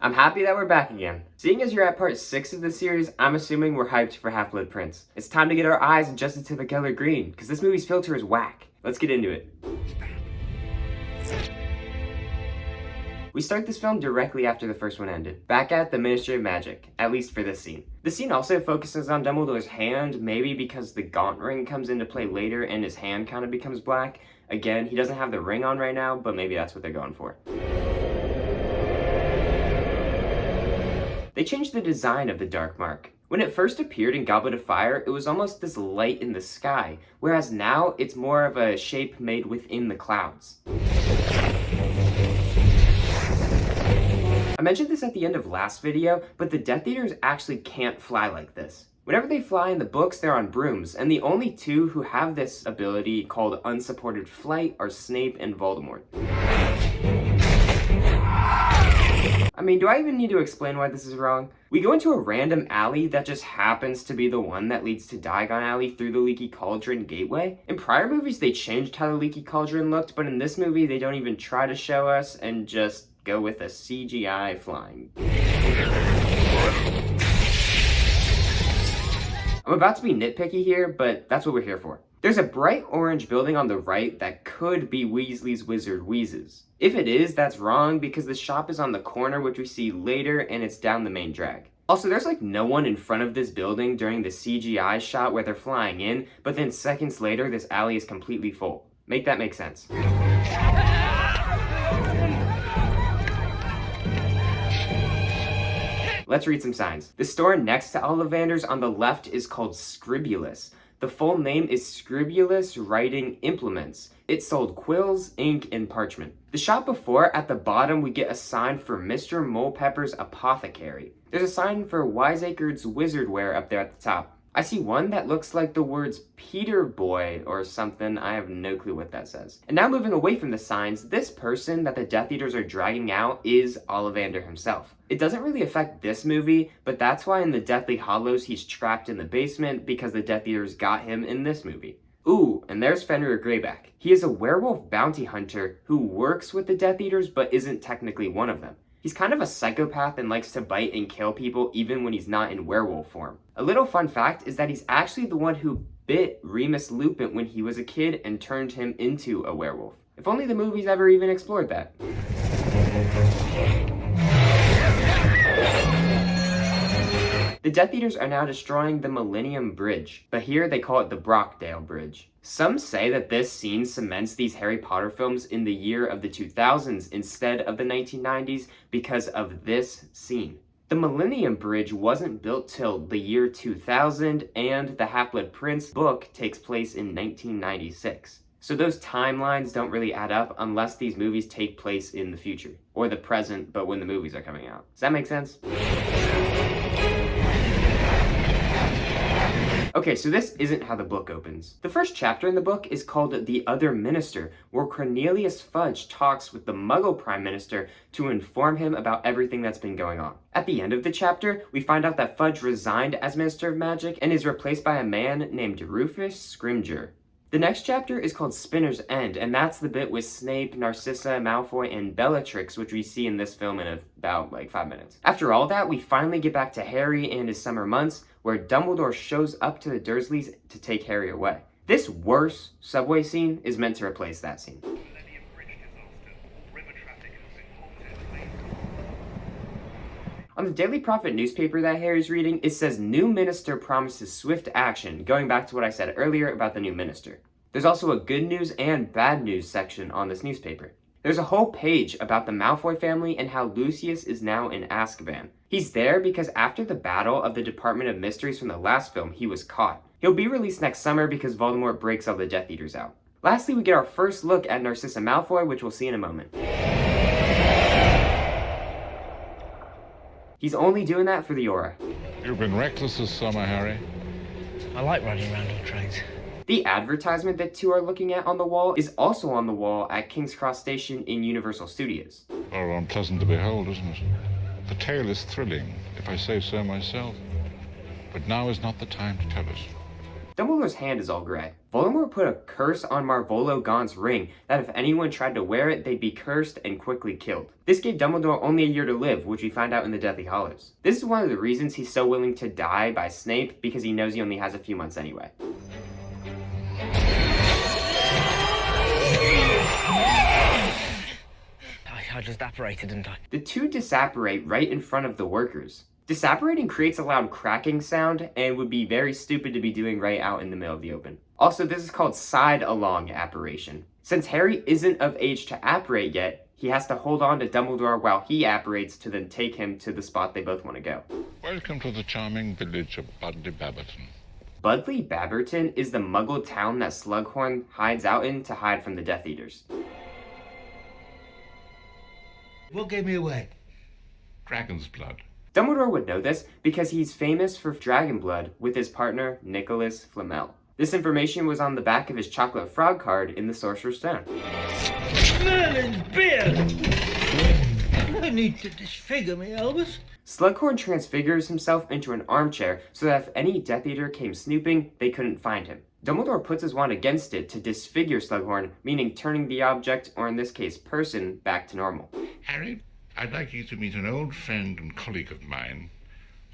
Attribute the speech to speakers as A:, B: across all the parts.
A: I'm happy that we're back again. Seeing as you're at part 6 of the series, I'm assuming we're hyped for Half-Blood Prince. It's time to get our eyes adjusted to the color green, because this movie's filter is whack. Let's get into it. We start this film directly after the first one ended, back at the Ministry of Magic, at least for this scene. The scene also focuses on Dumbledore's hand, maybe because the gaunt ring comes into play later and his hand kind of becomes black. Again, he doesn't have the ring on right now, but maybe that's what they're going for. They changed the design of the Dark Mark. When it first appeared in Goblet of Fire, it was almost this light in the sky, whereas now it's more of a shape made within the clouds. I mentioned this at the end of last video, but the Death Eaters actually can't fly like this. Whenever they fly in the books, they're on brooms, and the only two who have this ability called unsupported flight are Snape and Voldemort. I mean, do I even need to explain why this is wrong? We go into a random alley that just happens to be the one that leads to Diagon Alley through the Leaky Cauldron gateway. In prior movies, they changed how the Leaky Cauldron looked, but in this movie, they don't even try to show us and just go with a CGI flying. I'm about to be nitpicky here, but that's what we're here for. There's a bright orange building on the right that could be Weasley's Wizard Wheezes. If it is, that's wrong because the shop is on the corner, which we see later, and it's down the main drag. Also, there's like no one in front of this building during the CGI shot where they're flying in, but then seconds later, this alley is completely full. Make that make sense. Let's read some signs. The store next to Ollivander's on the left is called Scribulus. The full name is Scribulus Writing Implements. It sold quills, ink, and parchment. The shop before, at the bottom, we get a sign for Mr. Molepepper's Apothecary. There's a sign for Wiseacre's Wizardwear up there at the top. I see one that looks like the words Peter Boy or something. I have no clue what that says. And now moving away from the signs, this person that the Death Eaters are dragging out is Ollivander himself. It doesn't really affect this movie, but that's why in the Deathly Hallows he's trapped in the basement because the Death Eaters got him in this movie. Ooh, and there's Fenrir Greyback. He is a werewolf bounty hunter who works with the Death Eaters but isn't technically one of them. He's kind of a psychopath and likes to bite and kill people even when he's not in werewolf form. A little fun fact is that he's actually the one who bit Remus Lupin when he was a kid and turned him into a werewolf. If only the movies ever even explored that. The Death Eaters are now destroying the Millennium Bridge, but here they call it the Brockdale Bridge. Some say that this scene cements these Harry Potter films in the year of the 2000s instead of the 1990s because of this scene. The Millennium Bridge wasn't built till the year 2000, and the Half-Blood Prince book takes place in 1996. So those timelines don't really add up unless these movies take place in the future, or the present, but when the movies are coming out. Does that make sense? Okay, so this isn't how the book opens. The first chapter in the book is called The Other Minister, where Cornelius Fudge talks with the Muggle Prime Minister to inform him about everything that's been going on. At the end of the chapter, we find out that Fudge resigned as Minister of Magic and is replaced by a man named Rufus Scrimgeour. The next chapter is called Spinner's End, and that's the bit with Snape, Narcissa, Malfoy, and Bellatrix, which we see in this film in about 5 minutes. After all that, we finally get back to Harry and his summer months, where Dumbledore shows up to the Dursleys to take Harry away. This worse subway scene is meant to replace that scene. On the Daily Prophet newspaper that Harry's reading, it says new minister promises swift action, going back to what I said earlier about the new minister. There's also a good news and bad news section on this newspaper. There's a whole page about the Malfoy family and how Lucius is now in Azkaban. He's there because after the battle of the Department of Mysteries from the last film, he was caught. He'll be released next summer because Voldemort breaks all the Death Eaters out. Lastly, we get our first look at Narcissa Malfoy, which we'll see in a moment. He's only doing that for the aura.
B: You've been reckless this summer, Harry.
C: I like riding around on trains.
A: The advertisement that two are looking at on the wall is also on the wall at King's Cross Station in Universal Studios.
B: Oh, unpleasant to behold, isn't it? The tale is thrilling, if I say so myself. But now is not the time to tell it.
A: Dumbledore's hand is all grey. Voldemort put a curse on Marvolo Gaunt's ring that if anyone tried to wear it, they'd be cursed and quickly killed. This gave Dumbledore only a year to live, which we find out in the Deathly Hallows. This is one of the reasons he's so willing to die by Snape, because he knows he only has a few months anyway.
C: I just apparated, didn't I?
A: The two disapparate right in front of the workers. Disapparating creates a loud cracking sound and would be very stupid to be doing right out in the middle of the open. Also, this is called side-along apparation. Since Harry isn't of age to apparate yet, he has to hold on to Dumbledore while he apparates to then take him to the spot they both want to go.
B: Welcome to the charming village of Budley Babberton.
A: Budley Babberton is the Muggle town that Slughorn hides out in to hide from the Death Eaters.
D: What gave me away?
B: Dragon's blood.
A: Dumbledore would know this because he's famous for dragon blood with his partner Nicholas Flamel. This information was on the back of his chocolate frog card in the Sorcerer's Stone.
D: Merlin's beard! No need to disfigure me, Albus.
A: Slughorn transfigures himself into an armchair so that if any Death Eater came snooping, they couldn't find him. Dumbledore puts his wand against it to disfigure Slughorn, meaning turning the object, or in this case person, back to normal.
B: Harry, I'd like you to meet an old friend and colleague of mine,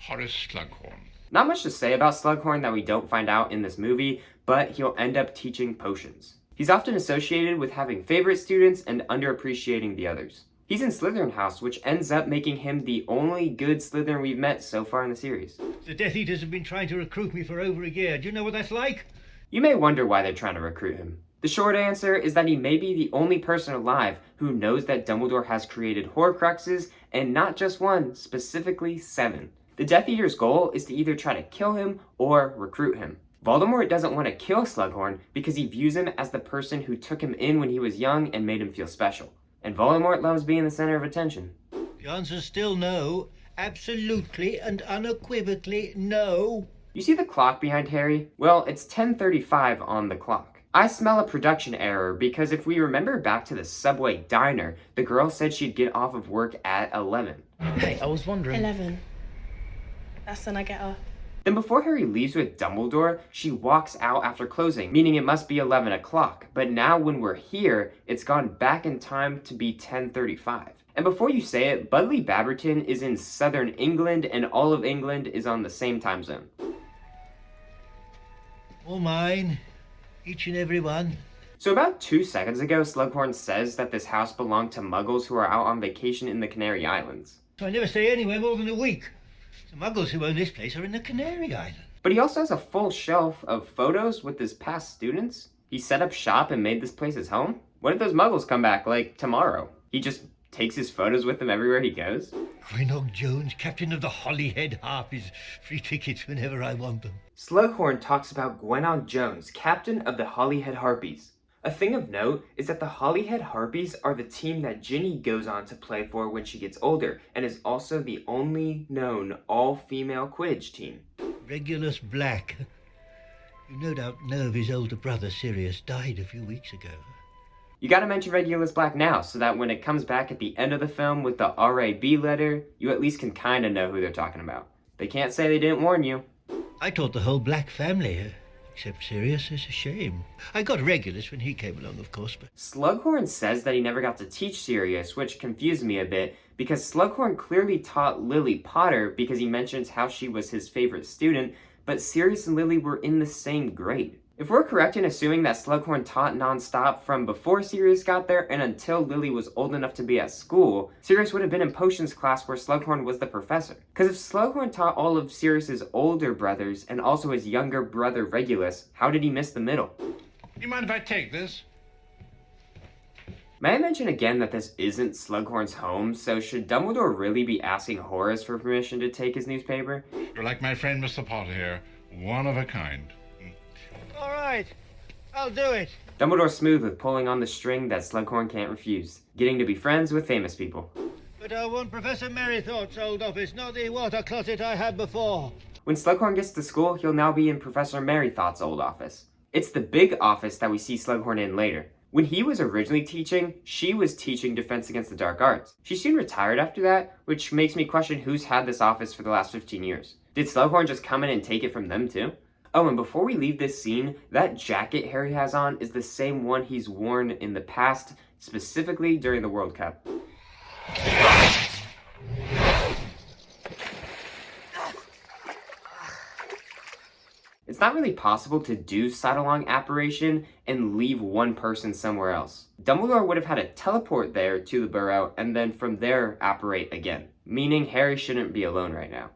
B: Horace Slughorn.
A: Not much to say about Slughorn that we don't find out in this movie, but he'll end up teaching potions. He's often associated with having favorite students and underappreciating the others. He's in Slytherin House, which ends up making him the only good Slytherin we've met so far in the series.
D: The Death Eaters have been trying to recruit me for over a year. Do you know what that's like?
A: You may wonder why they're trying to recruit him. The short answer is that he may be the only person alive who knows that Dumbledore has created Horcruxes, and not just one, specifically 7. The Death Eater's goal is to either try to kill him or recruit him. Voldemort doesn't want to kill Slughorn because he views him as the person who took him in when he was young and made him feel special. And Voldemort loves being the center of attention.
D: The answer's still no. Absolutely and unequivocally no.
A: You see the clock behind Harry? Well, it's 10:35 on the clock. I smell a production error because if we remember back to the subway diner, the girl said she'd get off of work at 11.
C: Hey, I was wondering...
E: 11. That's when I get off.
A: Then before Harry leaves with Dumbledore, she walks out after closing, meaning it must be 11 o'clock. But now when we're here, it's gone back in time to be 10:35. And before you say it, Budley Babberton is in southern England and all of England is on the same time zone.
D: All mine. Each and every one.
A: So about 2 seconds ago, Slughorn says that this house belonged to Muggles who are out on vacation in the Canary Islands.
D: So I never stay anywhere more than a week. The Muggles who own this place are in the Canary Islands.
A: But he also has a full shelf of photos with his past students. He set up shop and made this place his home. What if those Muggles come back, like, tomorrow? He just takes his photos with him everywhere he goes?
D: Reynold Jones, captain of the Holyhead Harpies. Free tickets whenever I want them.
A: Slughorn talks about Gwenog Jones, captain of the Holyhead Harpies. A thing of note is that the Holyhead Harpies are the team that Ginny goes on to play for when she gets older, and is also the only known all-female Quidditch team.
D: Regulus Black. You no doubt know of his older brother, Sirius, died a few weeks ago.
A: You gotta mention Regulus Black now, so that when it comes back at the end of the film with the RAB letter, you at least can kinda know who they're talking about. They can't say they didn't warn you.
D: I taught the whole Black family, except Sirius. It's a shame. I got Regulus when he came along, of course, but...
A: Slughorn says that he never got to teach Sirius, which confused me a bit, because Slughorn clearly taught Lily Potter because he mentions how she was his favorite student, but Sirius and Lily were in the same grade. If we're correct in assuming that Slughorn taught non-stop from before Sirius got there and until Lily was old enough to be at school, Sirius would have been in potions class where Slughorn was the professor. Because if Slughorn taught all of Sirius's older brothers and also his younger brother Regulus, how did he miss the middle?
B: You mind if I take this?
A: May I mention again that this isn't Slughorn's home, so should Dumbledore really be asking Horace for permission to take his newspaper?
B: You're like my friend Mr. Potter here, one of a kind.
D: All right, I'll do it.
A: Dumbledore's smooth with pulling on the string that Slughorn can't refuse, getting to be friends with famous people.
D: But I want Professor Merrythorpe's old office, not the water closet I had before.
A: When Slughorn gets to school, he'll now be in Professor Merrythough's old office. It's the big office that we see Slughorn in later. When he was originally teaching, she was teaching Defense Against the Dark Arts. She soon retired after that, which makes me question who's had this office for the last 15 years. Did Slughorn just come in and take it from them too? Oh, and before we leave this scene, that jacket Harry has on is the same one he's worn in the past, specifically during the World Cup. It's not really possible to do side-along apparition and leave one person somewhere else. Dumbledore would have had to teleport there to the burrow and then from there apparate again, meaning Harry shouldn't be alone right now.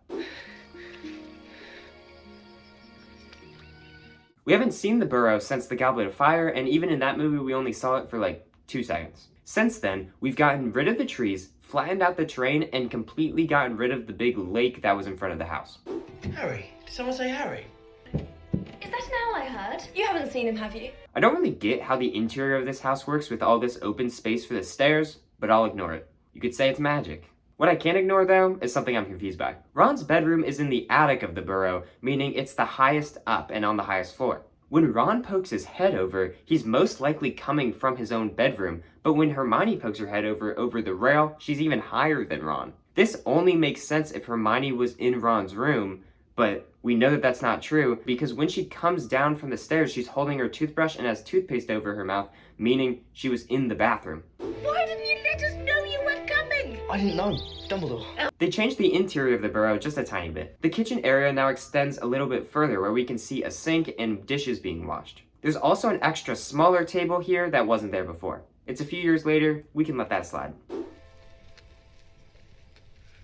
A: We haven't seen the burrow since the Goblet of Fire, and even in that movie we only saw it for like 2 seconds. Since then, we've gotten rid of the trees, flattened out the terrain, and completely gotten rid of the big lake that was in front of the house.
D: Harry? Did someone say Harry?
F: Is that an owl I heard? You haven't seen him, have you?
A: I don't really get how the interior of this house works with all this open space for the stairs, but I'll ignore it. You could say it's magic. What I can't ignore though is something I'm confused by. Ron's bedroom is in the attic of the burrow, meaning it's the highest up and on the highest floor. When Ron pokes his head over, he's most likely coming from his own bedroom, but when Hermione pokes her head over the rail, she's even higher than Ron. This only makes sense if Hermione was in Ron's room, but we know that that's not true because when she comes down from the stairs, she's holding her toothbrush and has toothpaste over her mouth, meaning she was in the bathroom.
F: Why didn't you let us know you were coming?
C: I didn't know. Dumbledore.
A: They changed the interior of the burrow just a tiny bit. The kitchen area now extends a little bit further where we can see a sink and dishes being washed. There's also an extra smaller table here that wasn't there before. It's a few years later, we can let that slide.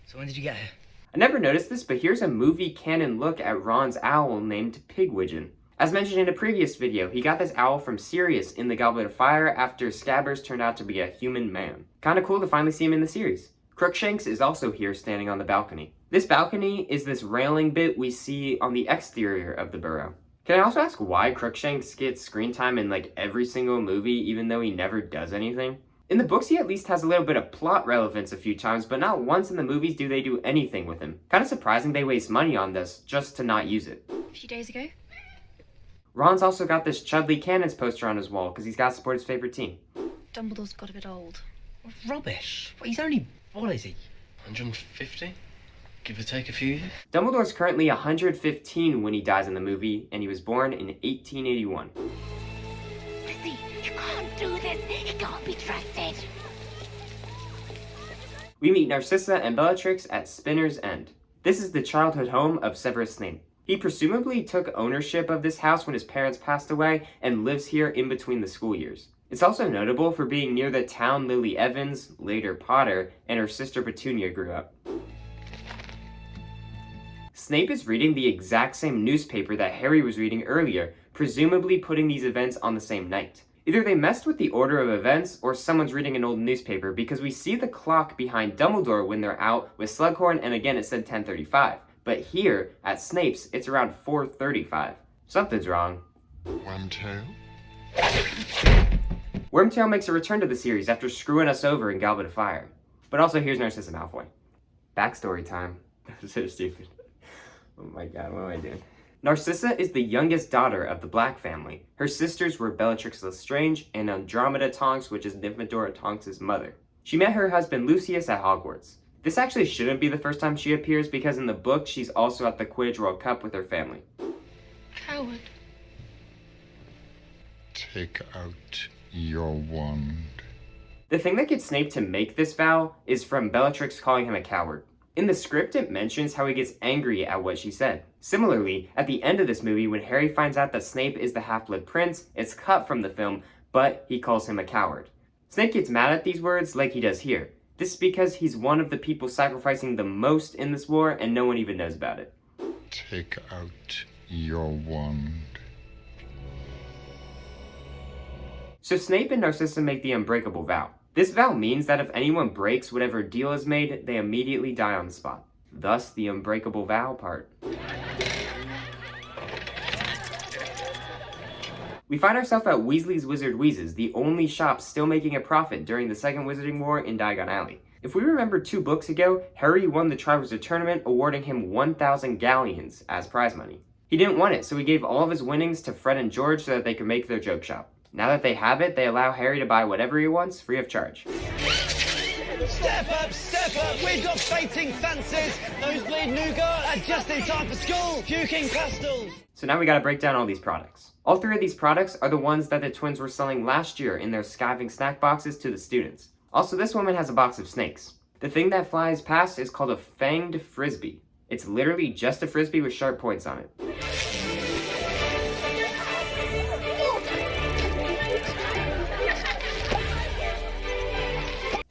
C: So when did you get here?
A: I never noticed this, but here's a movie canon look at Ron's owl named Pigwidgeon. As mentioned in a previous video, he got this owl from Sirius in the Goblet of Fire after Scabbers turned out to be a human man. Kinda cool to finally see him in the series. Crookshanks is also here standing on the balcony. This balcony is this railing bit we see on the exterior of the burrow. Can I also ask why Crookshanks gets screen time in like every single movie even though he never does anything? In the books he at least has a little bit of plot relevance a few times, but not once in the movies do they do anything with him. Kinda surprising they waste money on this just to not use it.
F: A few days ago.
A: Ron's also got this Chudley Cannons poster on his wall because he's got to support his favorite team.
F: Dumbledore's got a bit old.
C: Rubbish. He's only... What is he?
G: 150? Give or take a few years?
A: Dumbledore's currently 115 when he dies in the movie, and he was born in 1881.
F: Lizzie, you can't do this. He can't be trusted.
A: We meet Narcissa and Bellatrix at Spinner's End. This is the childhood home of Severus Snape. He presumably took ownership of this house when his parents passed away and lives here in between the school years. It's also notable for being near the town Lily Evans, later Potter, and her sister Petunia grew up. Snape is reading the exact same newspaper that Harry was reading earlier, presumably putting these events on the same night. Either they messed with the order of events, or someone's reading an old newspaper because we see the clock behind Dumbledore when they're out with Slughorn, and again it said 10:35. But here, at Snape's, it's around 4:35. Something's wrong.
B: Wormtail?
A: Wormtail makes a return to the series after screwing us over in Goblet of Fire. But also here's Narcissa Malfoy. Backstory time. That was so stupid. Oh my god, what am I doing? Narcissa is the youngest daughter of the Black family. Her sisters were Bellatrix Lestrange and Andromeda Tonks, which is Nymphadora Tonks' mother. She met her husband Lucius at Hogwarts. This actually shouldn't be the first time she appears because in the book she's also at the Quidditch World Cup with her family.
F: Coward.
B: Take out your wand.
A: The thing that gets Snape to make this vow is from Bellatrix calling him a coward. In the script, it mentions how he gets angry at what she said. Similarly, at the end of this movie, when Harry finds out that Snape is the Half-Blood Prince, it's cut from the film, but he calls him a coward. Snape gets mad at these words like he does here. This is because he's one of the people sacrificing the most in this war, and no one even knows about it.
B: Take out your wand.
A: So Snape and Narcissa make the unbreakable vow. This vow means that if anyone breaks whatever deal is made, they immediately die on the spot. Thus, the unbreakable vow part. We find ourselves at Weasley's Wizard Wheezes, the only shop still making a profit during the Second Wizarding War in Diagon Alley. If we remember 2 books ago, Harry won the Triwizard Tournament, awarding him 1,000 galleons as prize money. He didn't want it, so he gave all of his winnings to Fred and George so that they could make their joke shop. Now that they have it, they allow Harry to buy whatever he wants free of charge.
H: Step up! We've got fainting fancies, nosebleed nougat, and just in time for school, puking pastels.
A: So now we gotta break down all these products. All three of these products are the ones that the twins were selling last year in their skiving snack boxes to the students. Also, this woman has a box of snakes. The thing that flies past is called a fanged frisbee. It's literally just a frisbee with sharp points on it.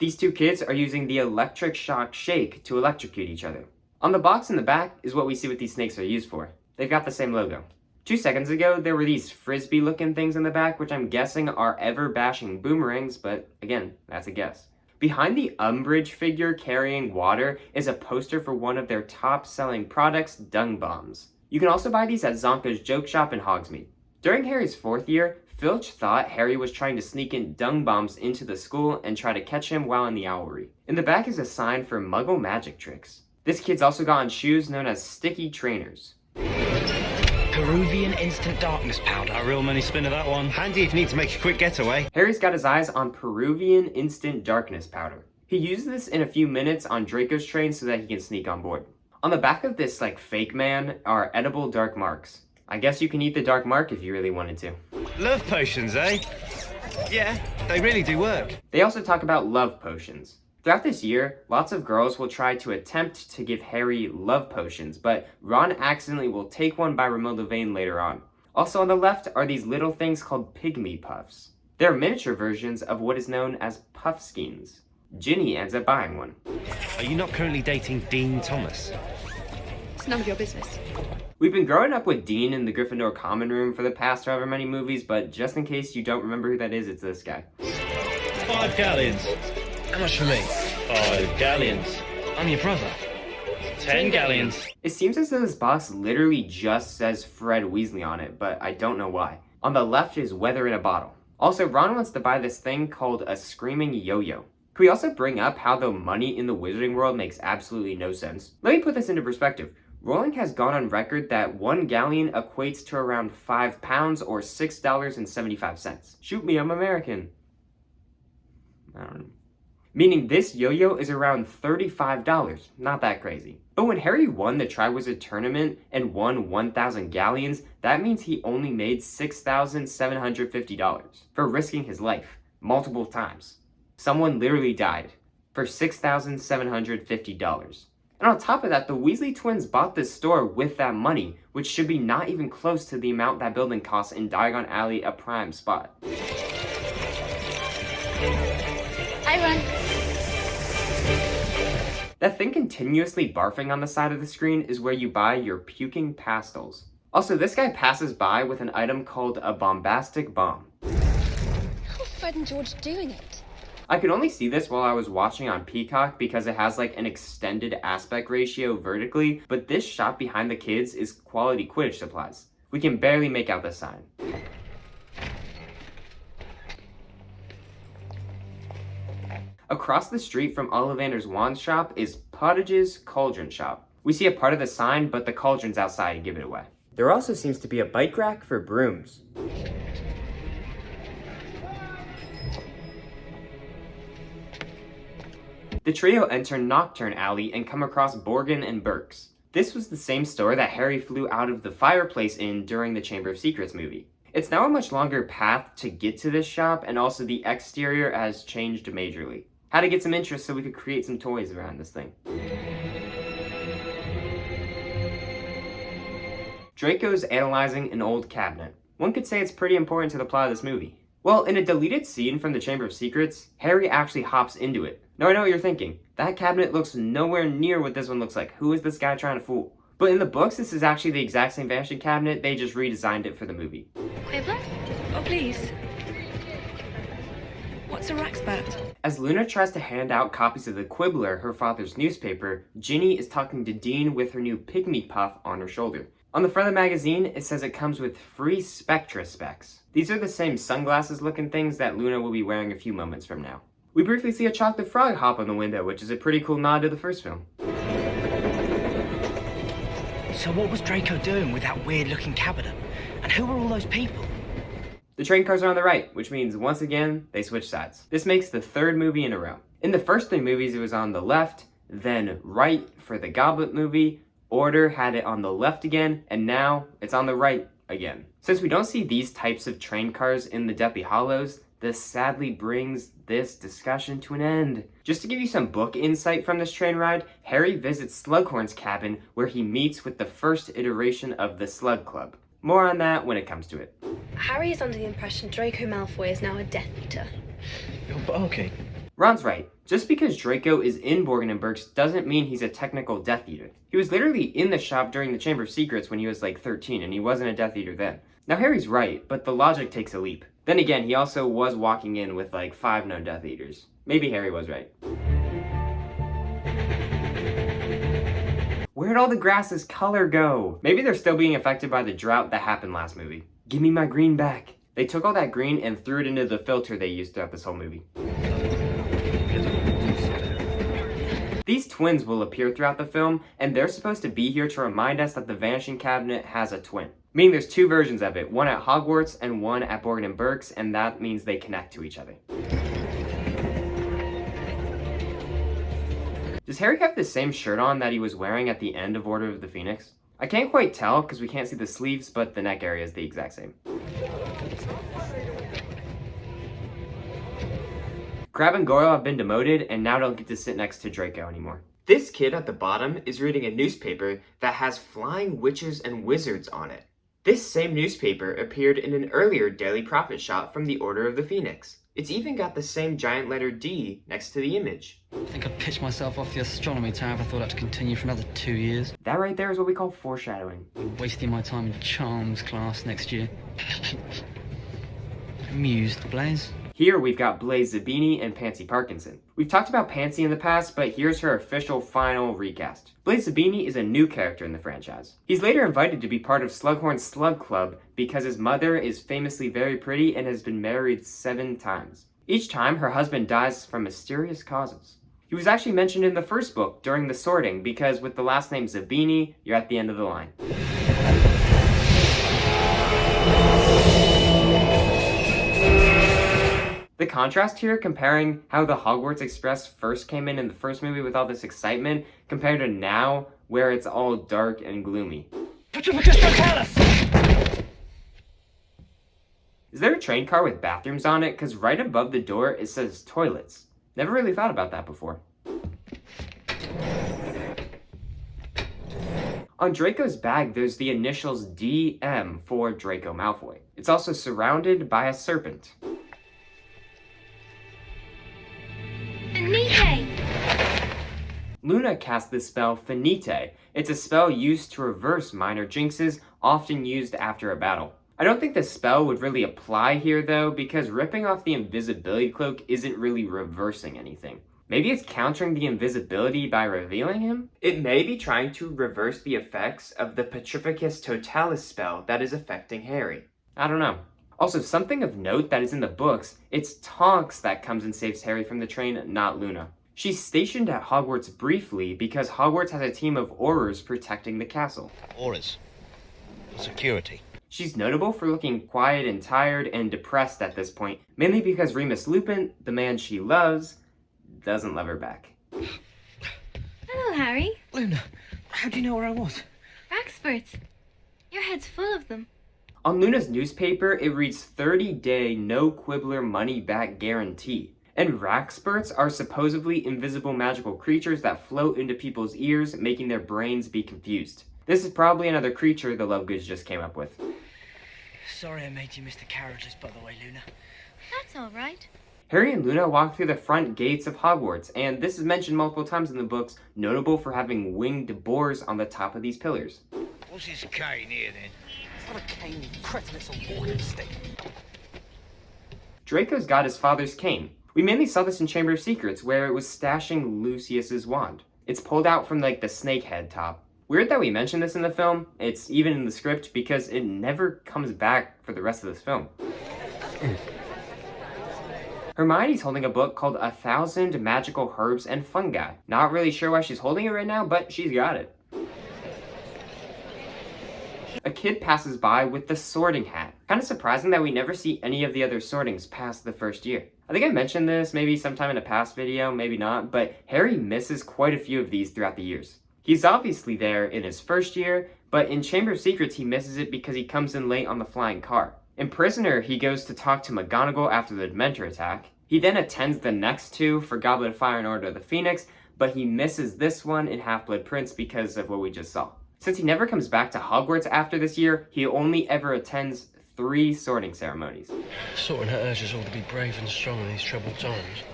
A: These two kids are using the electric shock shake to electrocute each other. On the box in the back is what we see what these snakes are used for. They've got the same logo. 2 seconds ago, there were these frisbee looking things in the back, which I'm guessing are ever bashing boomerangs, but again, that's a guess. Behind the Umbridge figure carrying water is a poster for one of their top selling products, dung bombs. You can also buy these at Zonka's joke shop in Hogsmeade. During Harry's 4th year, Filch thought Harry was trying to sneak in dung bombs into the school and try to catch him while in the owlery. In the back is a sign for Muggle magic tricks. This kid's also got on shoes known as sticky trainers.
C: Peruvian instant darkness powder.
H: A real money spinner, that one.
D: Handy if you need to make a quick getaway.
A: Harry's got his eyes on Peruvian instant darkness powder. He uses this in a few minutes on Draco's train so that he can sneak on board. On the back of this fake man are edible dark marks. I guess you can eat the dark mark if you really wanted to.
D: Love potions, eh? Yeah, they really do work.
A: They also talk about love potions. Throughout this year, lots of girls will try to attempt to give Harry love potions, but Ron accidentally will take one by Romola Vane later on. Also on the left are these little things called pygmy puffs. They're miniature versions of what is known as puffskeins. Ginny ends up buying one.
D: Are you not currently dating Dean Thomas?
F: It's none of your business.
A: We've been growing up with Dean in the Gryffindor common room for the past however many movies, but just in case you don't remember who that is, it's this guy.
H: 5 galleons.
C: How much for me?
H: 5 galleons.
C: I'm your brother.
H: 10 galleons.
A: It seems as though this box literally just says Fred Weasley on it, but I don't know why. On the left is weather in a bottle. Also, Ron wants to buy this thing called a screaming yo-yo. Can we also bring up how the money in the wizarding world makes absolutely no sense? Let me put this into perspective. Rowling has gone on record that 1 galleon equates to around 5 pounds or $6.75. Shoot me, I'm American. I don't know. Meaning this yo-yo is around $35. Not that crazy. But when Harry won the Triwizard Tournament and won 1,000 galleons, that means he only made $6,750 for risking his life multiple times. Someone literally died for $6,750. And on top of that, the Weasley twins bought this store with that money, which should be not even close to the amount that building costs in Diagon Alley, a prime spot.
F: I run.
A: That thing continuously barfing on the side of the screen is where you buy your puking pastels. Also, this guy passes by with an item called a bombastic bomb.
F: How's Fred and George doing it?
A: I could only see this while I was watching on Peacock because it has an extended aspect ratio vertically, but this shop behind the kids is quality Quidditch supplies. We can barely make out the sign. Across the street from Ollivander's wand shop is Pottage's cauldron shop. We see a part of the sign, but the cauldron's outside to give it away. There also seems to be a bike rack for brooms. The trio enter Nocturne Alley and come across Borgin and Burke's. This was the same store that Harry flew out of the fireplace in during the Chamber of Secrets movie. It's now a much longer path to get to this shop, and also the exterior has changed majorly. Had to get some interest so we could create some toys around this thing. Draco's analyzing an old cabinet. One could say it's pretty important to the plot of this movie. Well, in a deleted scene from the Chamber of Secrets, Harry actually hops into it. Now I know what you're thinking. That cabinet looks nowhere near what this one looks like. Who is this guy trying to fool? But in the books, this is actually the exact same vanishing cabinet. They just redesigned it for the movie.
I: Quibbler? Oh, please. What's a raxbat?
A: As Luna tries to hand out copies of the Quibbler, her father's newspaper, Ginny is talking to Dean with her new pygmy puff on her shoulder. On the front of the magazine, it says it comes with free Spectra specs. These are the same sunglasses looking things that Luna will be wearing a few moments from now. We briefly see a chocolate frog hop on the window, which is a pretty cool nod to the first film.
C: So what was Draco doing with that weird looking cabinet? And who were all those people?
A: The train cars are on the right, which means once again, they switch sides. This makes the third movie in a row. In the first 3 movies, it was on the left, then right for the Goblet movie, Order had it on the left again, and now it's on the right again. Since we don't see these types of train cars in the Deathly Hallows, this sadly brings this discussion to an end. Just to give you some book insight from this train ride, Harry visits Slughorn's cabin where he meets with the first iteration of the Slug Club. More on that when it comes to it.
I: Harry is under the impression Draco Malfoy is now a Death Eater.
G: Okay.
A: Ron's right. Just because Draco is in Borgin and Burkes doesn't mean he's a technical Death Eater. He was literally in the shop during the Chamber of Secrets when he was like 13, and he wasn't a Death Eater then. Now Harry's right, but the logic takes a leap. Then again, he also was walking in with like 5 known Death Eaters. Maybe Harry was right. Where'd all the grass's color go? Maybe they're still being affected by the drought that happened last movie. Give me my green back. They took all that green and threw it into the filter they used throughout this whole movie. These twins will appear throughout the film, and they're supposed to be here to remind us that the Vanishing Cabinet has a twin. Meaning there's 2 versions of it, one at Hogwarts and one at Borgin and Burkes, and that means they connect to each other. Does Harry have the same shirt on that he was wearing at the end of Order of the Phoenix? I can't quite tell because we can't see the sleeves, but the neck area is the exact same. Crabbe and Goyle have been demoted and now don't get to sit next to Draco anymore. This kid at the bottom is reading a newspaper that has flying witches and wizards on it. This same newspaper appeared in an earlier Daily Prophet shot from the Order of the Phoenix. It's even got the same giant letter D next to the image.
G: I think I'd pitch myself off the astronomy tower if I thought I'd continue for another 2 years.
A: That right there is what we call foreshadowing.
G: I'm wasting my time in charms class next year. Amused, Blaise?
A: Here we've got Blaise Zabini and Pansy Parkinson. We've talked about Pansy in the past, but here's her official final recast. Blaise Zabini is a new character in the franchise. He's later invited to be part of Slughorn's Slug Club because his mother is famously very pretty and has been married 7 times. Each time, her husband dies from mysterious causes. He was actually mentioned in the first book during the sorting because with the last name Zabini, you're at the end of the line. The contrast here, comparing how the Hogwarts Express first came in the first movie with all this excitement, compared to now, where it's all dark and gloomy. Is there a train car with bathrooms on it? Because right above the door it says toilets. Never really thought about that before. On Draco's bag, there's the initials DM for Draco Malfoy. It's also surrounded by a serpent.
F: Finite!
A: Luna cast the spell Finite. It's a spell used to reverse minor jinxes, often used after a battle. I don't think the spell would really apply here though, because ripping off the invisibility cloak isn't really reversing anything. Maybe it's countering the invisibility by revealing him? It may be trying to reverse the effects of the Petrificus Totalis spell that is affecting Harry. I don't know. Also, something of note that is in the books, it's Tonks that comes and saves Harry from the train, not Luna. She's stationed at Hogwarts briefly because Hogwarts has a team of Aurors protecting the castle.
D: Auras. Security.
A: She's notable for looking quiet and tired and depressed at this point, mainly because Remus Lupin, the man she loves, doesn't love her back.
F: Hello, Harry.
C: Luna, how do you know where I was?
F: Experts. Your head's full of them.
A: On Luna's newspaper, it reads 30-day no quibbler money back guarantee. And Raxperts are supposedly invisible magical creatures that float into people's ears, making their brains be confused. This is probably another creature the Lovegoods just came up with.
C: Sorry I made you miss the carriages, by the way, Luna.
F: That's all right.
A: Harry and Luna walk through the front gates of Hogwarts, and this is mentioned multiple times in the books, notable for having winged boars on the top of these pillars.
D: What's this cane here then?
C: It's not a cane, you cretin, it's a walking stick.
A: Draco's got his father's cane. We mainly saw this in Chamber of Secrets, where it was stashing Lucius's wand. It's pulled out from like the snake head top. Weird that we mentioned this in the film. It's even in the script because it never comes back for the rest of this film. Hermione's holding a book called 1,000 Magical Herbs and Fungi. Not really sure why she's holding it right now, but she's got it. A kid passes by with the sorting hat. Kind of surprising that we never see any of the other sortings past the first year. I think I mentioned this maybe sometime in a past video, maybe not, but Harry misses quite a few of these throughout the years. He's obviously there in his first year, but in Chamber of Secrets he misses it because he comes in late on the flying car. In Prisoner, he goes to talk to McGonagall after the Dementor attack. He then attends the next two for Goblet of Fire and Order of the Phoenix, but he misses this one in Half-Blood Prince because of what we just saw. Since he never comes back to Hogwarts after this year, he only ever attends 3 sorting ceremonies.
J: Sorting hat urges us all to be brave and strong in these troubled times.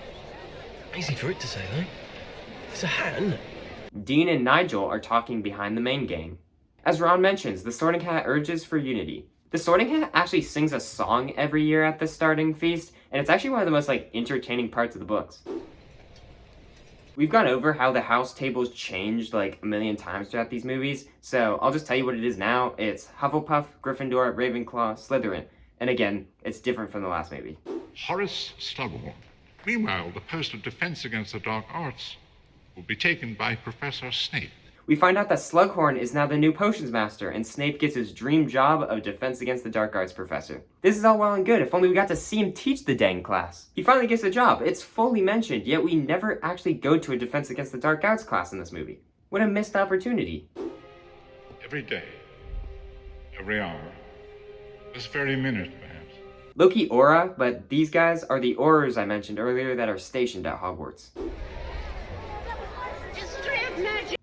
J: Easy for it to say, though. It's a hat, isn't it?
A: Dean and Nigel are talking behind the main gang. As Ron mentions, the Sorting Hat urges for unity. The Sorting Hat actually sings a song every year at the starting feast, and it's actually one of the most entertaining parts of the books. We've gone over how the house tables changed a million times throughout these movies, so I'll just tell you what it is now. It's Hufflepuff, Gryffindor, Ravenclaw, Slytherin. And again, it's different from the last movie.
B: Horace Slughorn. Meanwhile, the post of Defense Against the Dark Arts will be taken by Professor Snape.
A: We find out that Slughorn is now the new potions master, and Snape gets his dream job of Defense Against the Dark Arts professor. This is all well and good, if only we got to see him teach the dang class. He finally gets the job, it's fully mentioned, yet we never actually go to a Defense Against the Dark Arts class in this movie. What a missed opportunity.
B: Every day, every hour, this very minute, perhaps.
A: Low-key Aura, but these guys are the Aurors I mentioned earlier that are stationed at Hogwarts.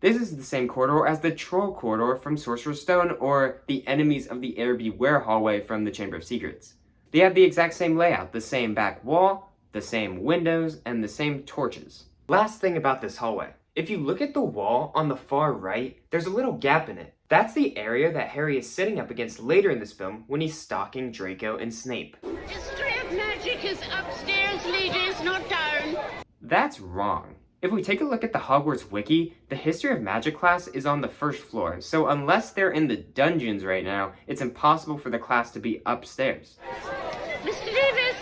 A: This is the same corridor as the Troll Corridor from Sorcerer's Stone, or the Enemies of the Air Beware hallway from the Chamber of Secrets. They have the exact same layout, the same back wall, the same windows, and the same torches. Last thing about this hallway. If you look at the wall on the far right, there's a little gap in it. That's the area that Harry is sitting up against later in this film when he's stalking Draco and Snape.
F: History of magic is upstairs, ladies, not down.
A: That's wrong. If we take a look at the Hogwarts wiki, the History of Magic class is on the first floor, so unless they're in the dungeons right now, it's impossible for the class to be upstairs.
F: Mr. Davis!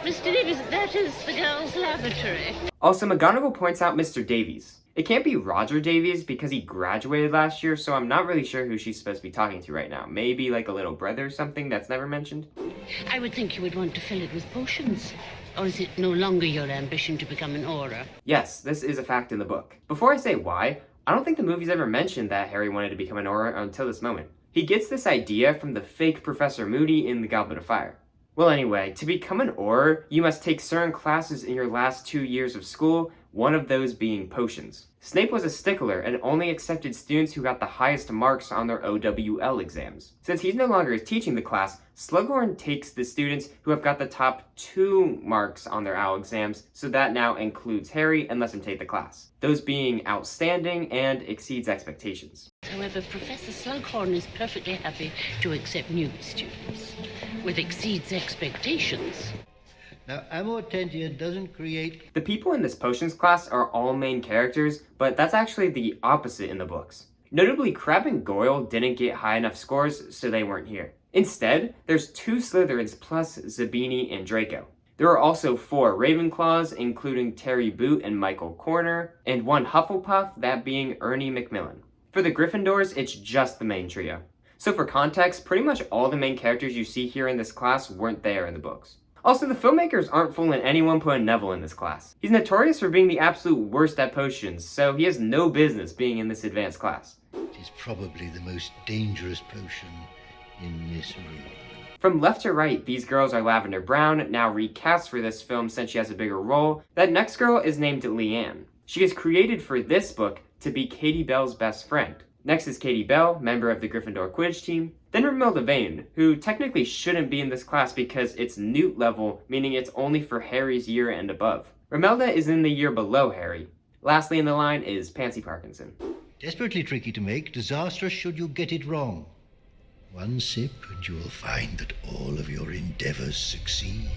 F: Mr. Davis, that is the girls' lavatory.
A: Also, McGonagall points out Mr. Davies. It can't be Roger Davies because he graduated last year, so I'm not really sure who she's supposed to be talking to right now. Maybe a little brother or something that's never mentioned?
F: I would think you would want to fill it with potions. Or is it no longer your ambition to become an Auror?
A: Yes, this is a fact in the book. Before I say why, I don't think the movie's ever mentioned that Harry wanted to become an Auror until this moment. He gets this idea from the fake Professor Moody in the Goblet of Fire. Well anyway, to become an Auror, you must take certain classes in your last 2 years of school, one of those being potions. Snape was a stickler and only accepted students who got the highest marks on their OWL exams. Since he's no longer teaching the class, Slughorn takes the students who have got the top 2 marks on their OWL exams, so that now includes Harry and lets him take the class. Those being outstanding and exceeds expectations.
F: However, Professor Slughorn is perfectly happy to accept new students, with exceeds expectations.
D: Now, Amortentia doesn't create...
A: The people in this potions class are all main characters, but that's actually the opposite in the books. Notably, Crabbe and Goyle didn't get high enough scores, so they weren't here. Instead, there's 2 Slytherins plus Zabini and Draco. There are also 4 Ravenclaws, including Terry Boot and Michael Corner, and 1 Hufflepuff, that being Ernie Macmillan. For the Gryffindors, it's just the main trio. So for context, pretty much all the main characters you see here in this class weren't there in the books. Also, the filmmakers aren't fooling anyone putting Neville in this class. He's notorious for being the absolute worst at potions, so he has no business being in this advanced class.
D: It is probably the most dangerous potion in this room.
A: From left to right, these girls are Lavender Brown, now recast for this film since she has a bigger role. That next girl is named Leanne. She is created for this book to be Katie Bell's best friend. Next is Katie Bell, member of the Gryffindor Quidditch team. Then Romilda Vane, who technically shouldn't be in this class because it's Newt level, meaning it's only for Harry's year and above. Romilda is in the year below Harry. Lastly in the line is Pansy Parkinson.
D: Desperately tricky to make, disastrous should you get it wrong. One sip and you will find that all of your endeavors succeed.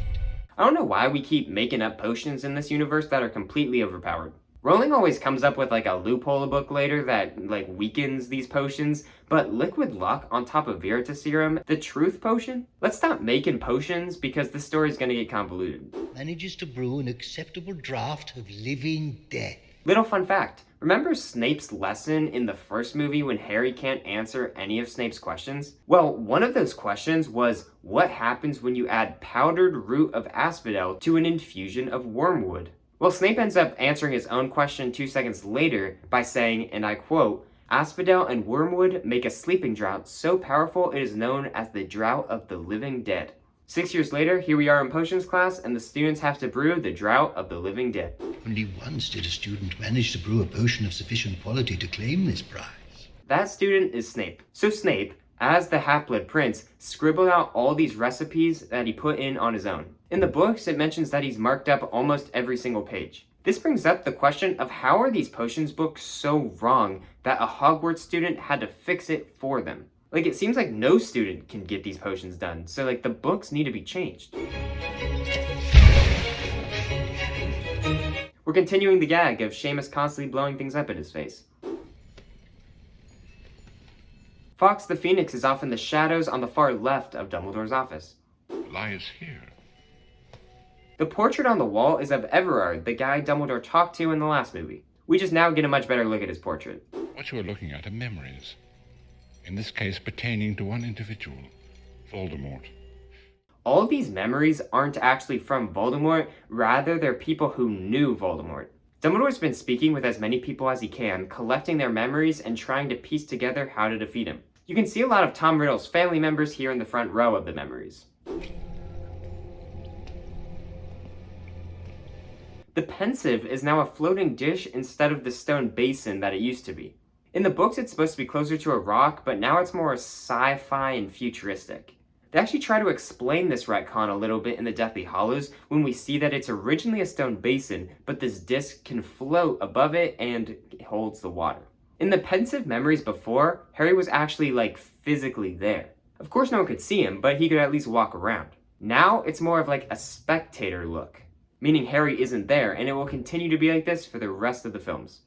A: I don't know why we keep making up potions in this universe that are completely overpowered. Rowling always comes up with a loophole book later that weakens these potions, but Liquid Luck on top of Veritaserum, the Truth Potion? Let's stop making potions because this story's gonna get convoluted.
D: Manages to brew an acceptable draught of living death.
A: Little fun fact, remember Snape's lesson in the first movie when Harry can't answer any of Snape's questions? Well, one of those questions was, what happens when you add powdered root of asphodel to an infusion of wormwood? Well, Snape ends up answering his own question 2 seconds later by saying, and I quote, "Asphodel and wormwood make a sleeping draught so powerful it is known as the Draught of the Living Dead." 6 years later, here we are in potions class, and the students have to brew the Draught of the Living Dead.
D: Only once did a student manage to brew a potion of sufficient quality to claim this prize.
A: That student is Snape. So Snape, as the Half-Blood Prince, scribbled out all these recipes that he put in on his own. In the books, it mentions that he's marked up almost every single page. This brings up the question of how are these potions books so wrong that a Hogwarts student had to fix it for them? Like, it seems like no student can get these potions done, so like the books need to be changed. We're continuing the gag of Seamus constantly blowing things up in his face. Fawkes the Phoenix is off in the shadows on the far left of Dumbledore's office.
B: Lies here.
A: The portrait on the wall is of Everard, the guy Dumbledore talked to in the last movie. We just now get a much better look at his portrait.
B: What you are looking at are memories. In this case, pertaining to one individual, Voldemort.
A: All of these memories aren't actually from Voldemort, rather they're people who knew Voldemort. Dumbledore's been speaking with as many people as he can, collecting their memories and trying to piece together how to defeat him. You can see a lot of Tom Riddle's family members here in the front row of the memories. The pensive is now a floating dish instead of the stone basin that it used to be. In the books, it's supposed to be closer to a rock, but now it's more sci-fi and futuristic. They actually try to explain this retcon a little bit in the Deathly Hallows when we see that it's originally a stone basin, but this disc can float above it and it holds the water. In the pensive memories before, Harry was actually like physically there. Of course no one could see him, but he could at least walk around. Now it's more of like a spectator look, meaning Harry isn't there, and it will continue to be like this for the rest of the films.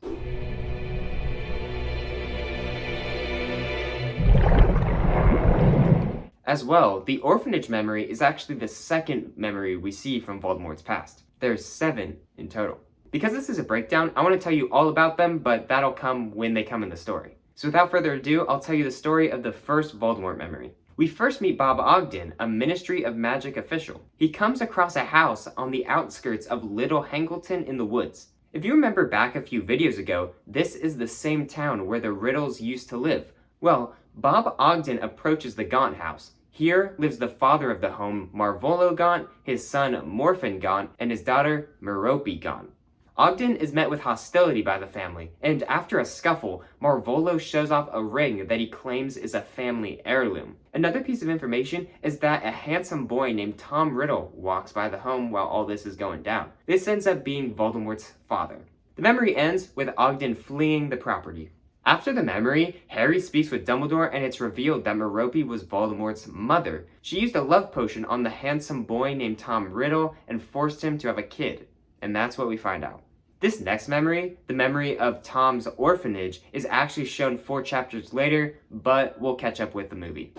A: As well, the orphanage memory is actually the second memory we see from Voldemort's past. There's 7 in total. Because this is a breakdown, I want to tell you all about them, but that'll come when they come in the story. So without further ado, I'll tell you the story of the first Voldemort memory. We first meet Bob Ogden, a Ministry of Magic official. He comes across a house on the outskirts of Little Hangleton in the woods. If you remember back a few videos ago, this is the same town where the Riddles used to live. Well, Bob Ogden approaches the Gaunt house. Here lives the father of the home, Marvolo Gaunt, his son Morphin Gaunt, and his daughter Merope Gaunt. Ogden is met with hostility by the family, and after a scuffle, Marvolo shows off a ring that he claims is a family heirloom. Another piece of information is that a handsome boy named Tom Riddle walks by the home while all this is going down. This ends up being Voldemort's father. The memory ends with Ogden fleeing the property. After the memory, Harry speaks with Dumbledore and it's revealed that Merope was Voldemort's mother. She used a love potion on the handsome boy named Tom Riddle and forced him to have a kid. And that's what we find out. This next memory, the memory of Tom's orphanage, is actually shown 4 chapters later, but we'll catch up with the movie.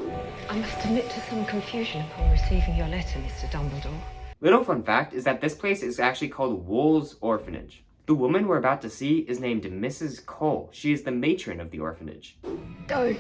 K: I must admit to some confusion upon receiving your letter, Mr. Dumbledore.
A: Little fun fact is that this place is actually called Wool's Orphanage. The woman we're about to see is named Mrs. Cole. She is the matron of the orphanage.
K: Don't.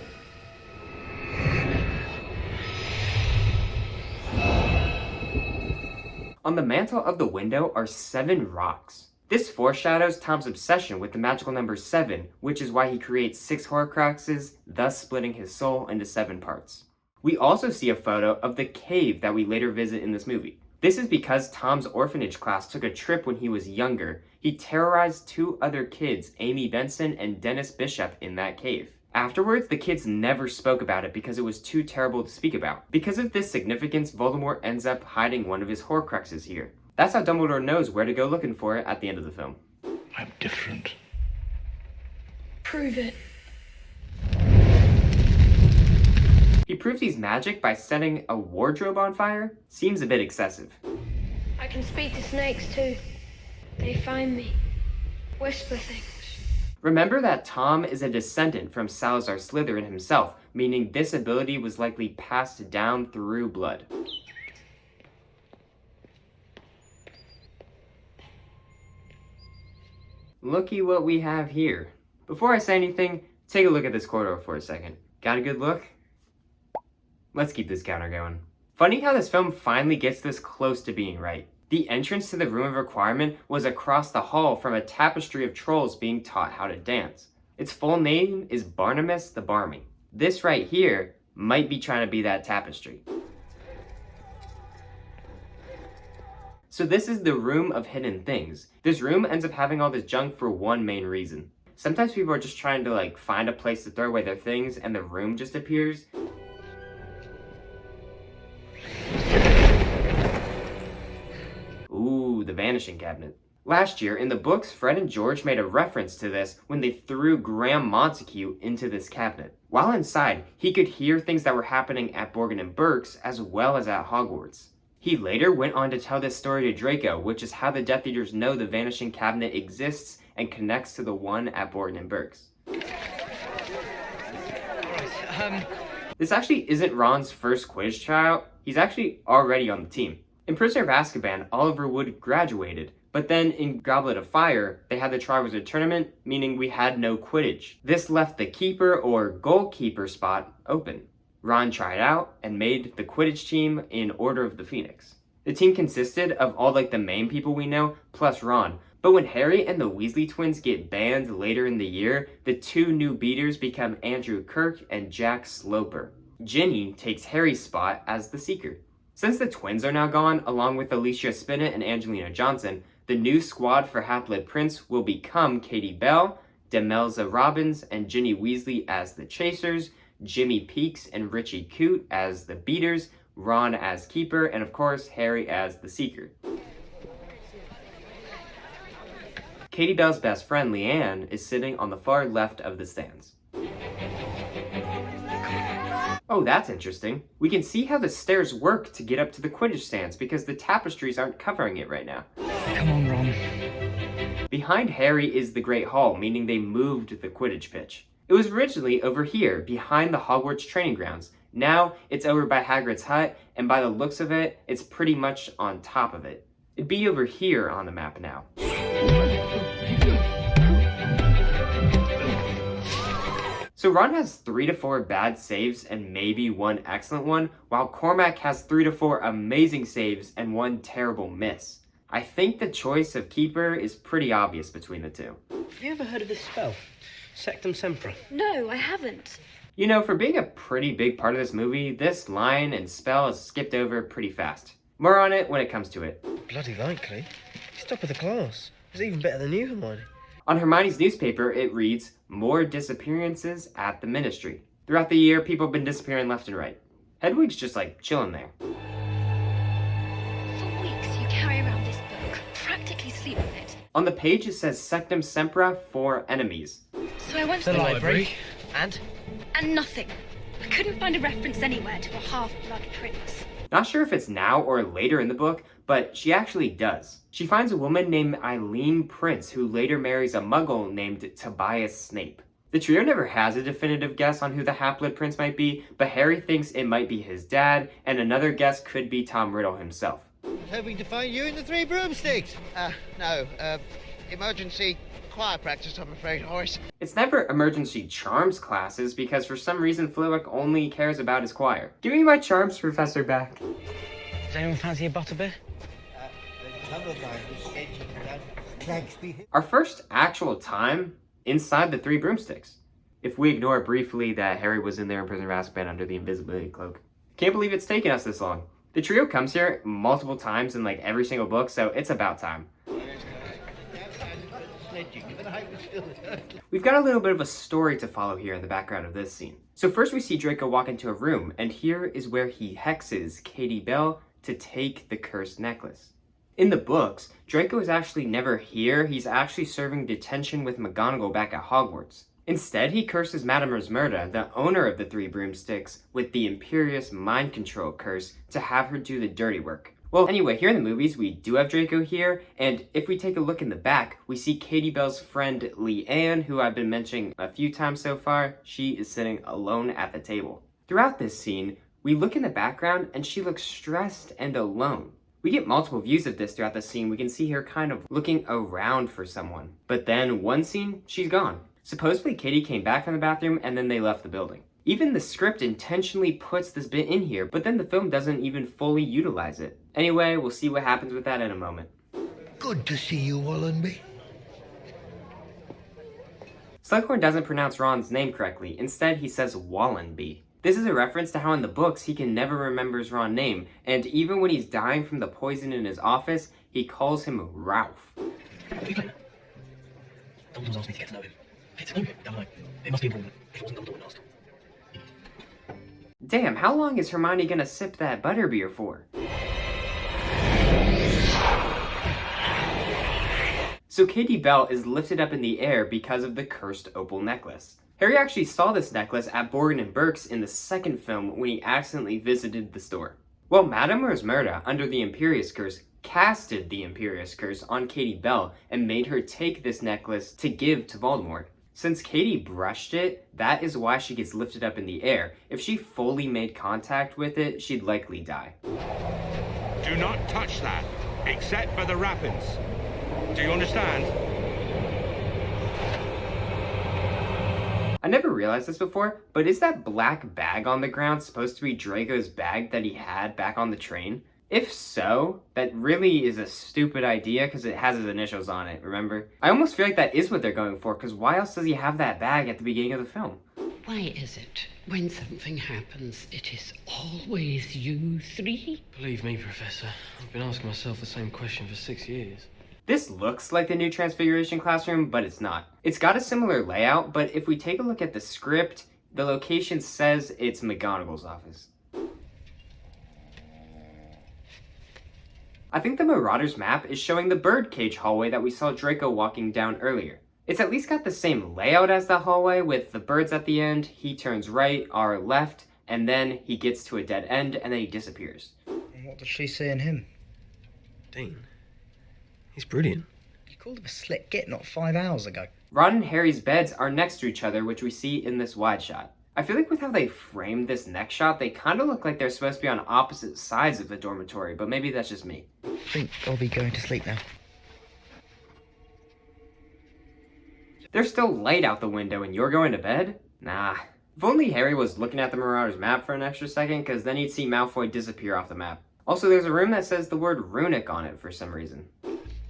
A: On the mantle of the window are 7 rocks. This foreshadows Tom's obsession with the magical number 7, which is why he creates 6 Horcruxes, thus splitting his soul into 7 parts. We also see a photo of the cave that we later visit in this movie. This is because Tom's orphanage class took a trip when he was younger. He terrorized 2 other kids, Amy Benson and Dennis Bishop, in that cave. Afterwards, the kids never spoke about it because it was too terrible to speak about. Because of this significance, Voldemort ends up hiding one of his Horcruxes here. That's how Dumbledore knows where to go looking for it at the end of the film.
B: I'm different.
K: Prove it.
A: He proves he's magic by setting a wardrobe on fire? Seems a bit excessive.
I: I can speak to snakes too. They find me. Whisper things.
A: Remember that Tom is a descendant from Salazar Slytherin himself, meaning this ability was likely passed down through blood. looky what we have here. Before I say anything, take a look at this corridor for a second. Got a good look? Let's keep this counter going. Funny how this film finally gets this close to being right. The entrance to the Room of Requirement was across the hall from a tapestry of trolls being taught how to dance. Its full name is Barnabas the Barmy. This right here might be trying to be that tapestry. So this is the Room of Hidden Things. This room ends up having all this junk for one main reason. Sometimes people are just trying to find a place to throw away their things and the room just appears. Ooh, the vanishing cabinet. Last year, in the books, Fred and George made a reference to this when they threw Graham Montague into this cabinet. While inside, he could hear things that were happening at Borgin and Burke's as well as at Hogwarts. He later went on to tell this story to Draco, which is how the Death Eaters know the vanishing cabinet exists and connects to the one at Borgin and Burke's. This actually isn't Ron's first Quidditch tryout. He's actually already on the team. In Prisoner of Azkaban, Oliver Wood graduated, but then in Goblet of Fire, they had the Triwizard Tournament, meaning we had no Quidditch. This left the keeper or goalkeeper spot open. Ron tried out and made the Quidditch team in Order of the Phoenix. The team consisted of all the main people we know, plus Ron. But when Harry and the Weasley twins get banned later in the year, the two new beaters become Andrew Kirk and Jack Sloper. Ginny takes Harry's spot as the Seeker. Since the twins are now gone, along with Alicia Spinnet and Angelina Johnson, the new squad for Half-Blood Prince will become Katie Bell, Demelza Robbins and Ginny Weasley as the Chasers, Jimmy Peaks and Richie Coote as the Beaters, Ron as Keeper, and of course, Harry as the Seeker. Katie Bell's best friend, Leanne, is sitting on the far left of the stands. Oh, that's interesting. We can see how the stairs work to get up to the Quidditch stands because the tapestries aren't covering it right now.
C: Come on, Ron.
A: Behind Harry is the Great Hall, meaning they moved the Quidditch pitch. It was originally over here, behind the Hogwarts training grounds. Now, it's over by Hagrid's hut, and by the looks of it, it's pretty much on top of it. It'd be over here on the map now. So Ron has 3 to 4 bad saves and maybe 1 excellent one, while Cormac has 3 to 4 amazing saves and 1 terrible miss. I think the choice of Keeper is pretty obvious between the two.
J: Have you ever heard of this spell? Sectum Sempra.
I: No, I haven't.
A: You know, for being a pretty big part of this movie, this line and spell is skipped over pretty fast. More on it when it comes to it.
J: Bloody likely. He's top of the class. He's even better than you, Hermione.
A: On Hermione's newspaper, it reads, "More disappearances at the Ministry." Throughout the year, people have been disappearing left and right. Hedwig's just chilling there.
I: For weeks, you carry around this book, practically sleep with it.
A: On the page, it says Sectum Sempra for enemies.
I: So I went to
J: The library. And?
I: and nothing. I couldn't find a reference anywhere to a half-blood prince.
A: Not sure if it's now or later in the book, but she actually does. She finds a woman named Eileen Prince who later marries a muggle named Tobias Snape. The trio never has a definitive guess on who the Half-Blood Prince might be, but Harry thinks it might be his dad, and another guess could be Tom Riddle himself.
H: Hoping to find you in the Three Broomsticks. No. Emergency choir practice, I'm afraid, Horace.
A: It's never emergency charms classes because for some reason Flitwick only cares about his choir. Give me my charms professor back.
C: Does anyone fancy a butterbeer?
A: Our first actual time inside the Three Broomsticks. If we ignore briefly that Harry was in there in Prisoner of Azkaban under the invisibility cloak. Can't believe it's taken us this long. The trio comes here multiple times in every single book, so it's about time. We've got a little bit of a story to follow here in the background of this scene. So first we see Draco walk into a room, and here is where he hexes Katie Bell to take the cursed necklace. In the books, Draco is actually never here. He's actually serving detention with McGonagall back at Hogwarts. Instead, he curses Madame Rosmerta, the owner of the Three Broomsticks, with the Imperious Mind Control curse to have her do the dirty work. Well, anyway, here in the movies, we do have Draco here, and if we take a look in the back, we see Katie Bell's friend Leanne, who I've been mentioning a few times so far. She is sitting alone at the table. Throughout this scene, we look in the background, and she looks stressed and alone. We get multiple views of this throughout the scene. We can see her kind of looking around for someone. But then one scene, she's gone. Supposedly Katie came back from the bathroom and then they left the building. Even the script intentionally puts this bit in here, but then the film doesn't even fully utilize it. Anyway, we'll see what happens with that in a moment.
D: Good to see you, Wallenby.
A: Slughorn doesn't pronounce Ron's name correctly. Instead, he says Wallenby. This is a reference to how in the books he can never remember his Ron name, and even when he's dying from the poison in his office, he calls him Ralph.
J: Dumbledore's asked me to get to know him. Get to know him? Don't know. It must be important. If it wasn't Dumbledore asked.
A: Damn, how long is Hermione gonna sip that butterbeer for? So Katie Bell is lifted up in the air because of the cursed opal necklace. Harry actually saw this necklace at Borgin and Burke's in the second film when he accidentally visited the store. Well, Madame Rosmerta, under the Imperius Curse, casted the Imperius Curse on Katie Bell and made her take this necklace to give to Voldemort. Since Katie brushed it, that is why she gets lifted up in the air. If she fully made contact with it, she'd likely die.
L: Do not touch that, except for the wrappings. Do you understand?
A: I never realized this before, but is that black bag on the ground supposed to be Draco's bag that he had back on the train? If so, that really is a stupid idea because it has his initials on it, remember? I almost feel like that is what they're going for, because why else does he have that bag at the beginning of the film?
F: Why is it, when something happens, it is always you three?
J: Believe me, Professor, I've been asking myself the same question for 6 years.
A: This looks like the new Transfiguration classroom, but it's not. It's got a similar layout, but if we take a look at the script, the location says it's McGonagall's office. I think the Marauder's map is showing the birdcage hallway that we saw Draco walking down earlier. It's at least got the same layout as the hallway, with the birds at the end, he turns right, R left, and then he gets to a dead end, and then he disappears.
C: What does she see in him?
J: Dean? He's brilliant.
C: You called him a slick git not 5 hours ago.
A: Ron and Harry's beds are next to each other, which we see in this wide shot. I feel like with how they framed this next shot, they kind of look like they're supposed to be on opposite sides of the dormitory, but maybe that's just me.
C: I think I'll be going to sleep now.
A: There's still light out the window and you're going to bed? Nah. If only Harry was looking at the Marauder's map for an extra second, because then he'd see Malfoy disappear off the map. Also, there's a room that says the word runic on it for some reason.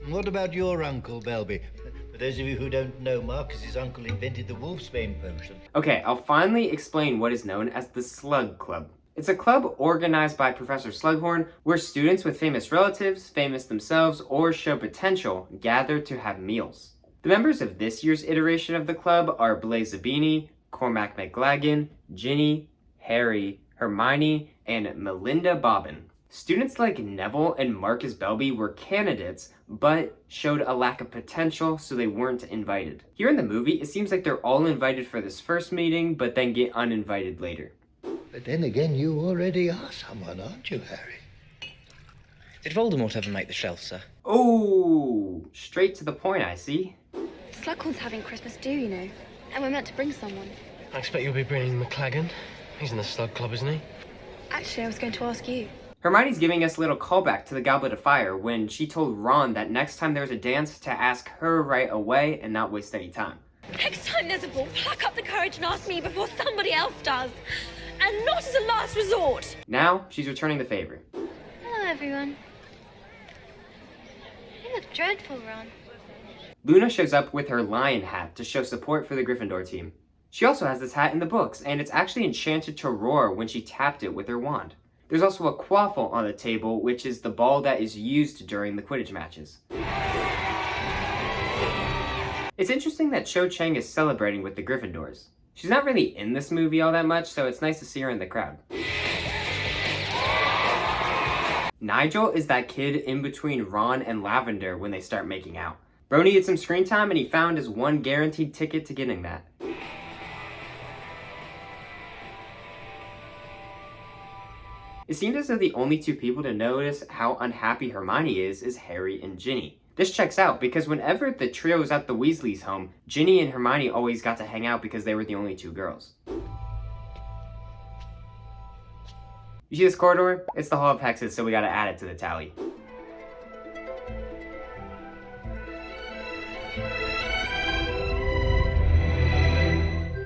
D: What about your uncle, Belby? For those of you who don't know, Marcus's uncle invented the Wolfsbane potion.
A: Okay, I'll finally explain what is known as the Slug Club. It's a club organized by Professor Slughorn, where students with famous relatives, famous themselves, or show potential gather to have meals. The members of this year's iteration of the club are Blaise Zabini, Cormac McLagan, Ginny, Harry, Hermione, and Melinda Bobbin. Students like Neville and Marcus Belby were candidates, but showed a lack of potential, so they weren't invited. Here in the movie, it seems like they're all invited for this first meeting, but then get uninvited later.
D: But then again, you already are someone, aren't you, Harry?
C: Did Voldemort ever make the shelf, sir?
A: Oh, straight to the point, I see.
I: Slughorn's having Christmas do, you know. And we're meant to bring someone.
J: I expect you'll be bringing McLagan. He's in the Slug Club, isn't he?
I: Actually, I was going to ask you.
A: Hermione's giving us a little callback to the Goblet of Fire when she told Ron that next time there's a dance to ask her right away and not waste any time.
I: Next time there's a ball, pluck up the courage and ask me before somebody else does. And not as a last resort.
A: Now, she's returning the favor.
I: Hello, everyone. You look dreadful, Ron.
A: Luna shows up with her lion hat to show support for the Gryffindor team. She also has this hat in the books, and it's actually enchanted to roar when she tapped it with her wand. There's also a quaffle on the table, which is the ball that is used during the Quidditch matches. It's interesting that Cho Chang is celebrating with the Gryffindors. She's not really in this movie all that much, so it's nice to see her in the crowd. Nigel is that kid in between Ron and Lavender when they start making out. Bro needed some screen time and he found his one guaranteed ticket to getting that. It seems as though the only two people to notice how unhappy Hermione is Harry and Ginny. This checks out because whenever the trio was at the Weasleys' home, Ginny and Hermione always got to hang out because they were the only two girls. You see this corridor? It's the Hall of Hexes, so we gotta add it to the tally.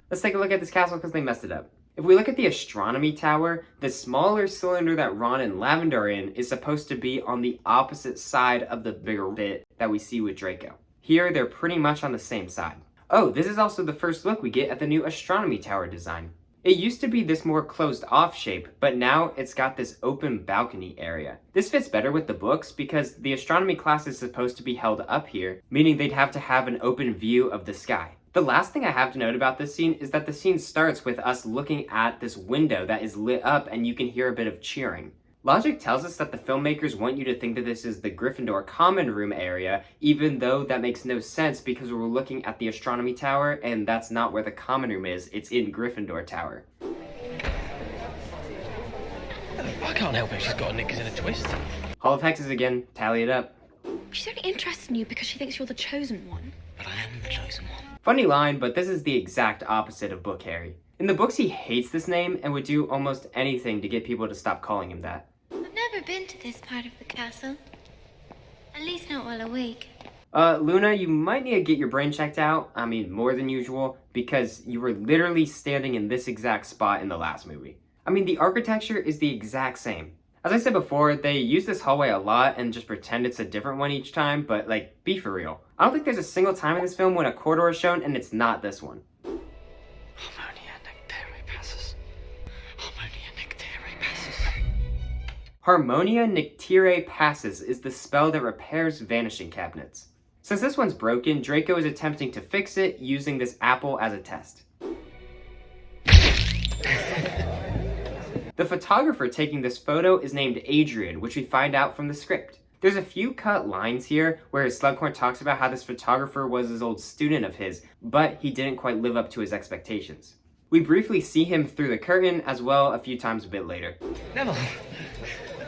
A: Let's take a look at this castle because they messed it up. If we look at the astronomy tower, the smaller cylinder that Ron and Lavender are in is supposed to be on the opposite side of the bigger bit that we see with Draco. Here, they're pretty much on the same side. Oh, this is also the first look we get at the new astronomy tower design. It used to be this more closed off shape, but now it's got this open balcony area. This fits better with the books because the astronomy class is supposed to be held up here, meaning they'd have to have an open view of the sky. The last thing I have to note about this scene is that the scene starts with us looking at this window that is lit up and you can hear a bit of cheering. Logic tells us that the filmmakers want you to think that this is the Gryffindor common room area, even though that makes no sense because we're looking at the astronomy tower and that's not where the common room is, it's in Gryffindor Tower.
J: I can't help it, she's got her knickers in a twist.
A: Hall of Hexes again, tally it up.
I: She's only interested in you because she thinks you're the chosen one.
C: But I am the chosen one.
A: Funny line, but this is the exact opposite of Book Harry. In the books, he hates this name and would do almost anything to get people to stop calling him that.
M: I've never been to this part of the castle. At least not while awake.
A: Luna, you might need to get your brain checked out. I mean, more than usual, because you were literally standing in this exact spot in the last movie. I mean, the architecture is the exact same. As I said before, they use this hallway a lot and just pretend it's a different one each time, but like, be for real. I don't think there's a single time in this film when a corridor is shown and it's not this one. Harmonia Nictere Passus is the spell that repairs vanishing cabinets. Since this one's broken, Draco is attempting to fix it using this apple as a test. The photographer taking this photo is named Adrian, which we find out from the script. There's a few cut lines here where Slughorn talks about how this photographer was his old student of his, but he didn't quite live up to his expectations. We briefly see him through the curtain as well a few times a bit later.
J: Neville,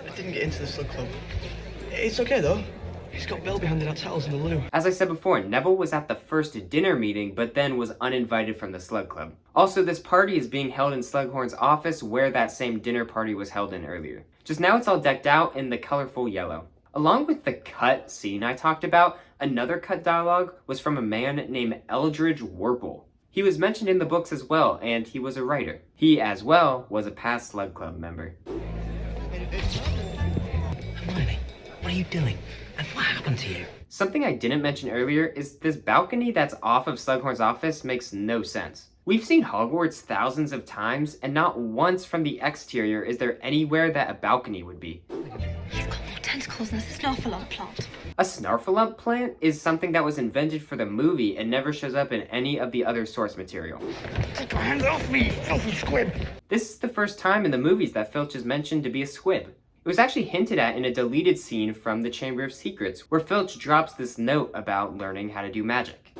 J: I didn't get into the slug club. It's okay though. He's got Bill behind our towels in the loo.
A: As I said before, Neville was at the first dinner meeting, but then was uninvited from the Slug Club. Also, this party is being held in Slughorn's office where that same dinner party was held in earlier. Just now it's all decked out in the colorful yellow. Along with the cut scene I talked about, another cut dialogue was from a man named Eldridge Werple. He was mentioned in the books as well, and he was a writer. He, as well, was a past Slug Club member.
C: Hermione, what are you doing? And what happened to you?
A: Something I didn't mention earlier is this balcony that's off of Slughorn's office makes no sense. We've seen Hogwarts thousands of times, and not once from the exterior is there anywhere that a balcony would be.
I: He's got more tentacles than a Snarfalump plant.
A: A Snarfalump plant is something that was invented for the movie and never shows up in any of the other source material.
L: Take your hands off me, filthy squib!
A: This is the first time in the movies that Filch is mentioned to be a squib. It was actually hinted at in a deleted scene from the Chamber of Secrets, where Filch drops this note about learning how to do magic.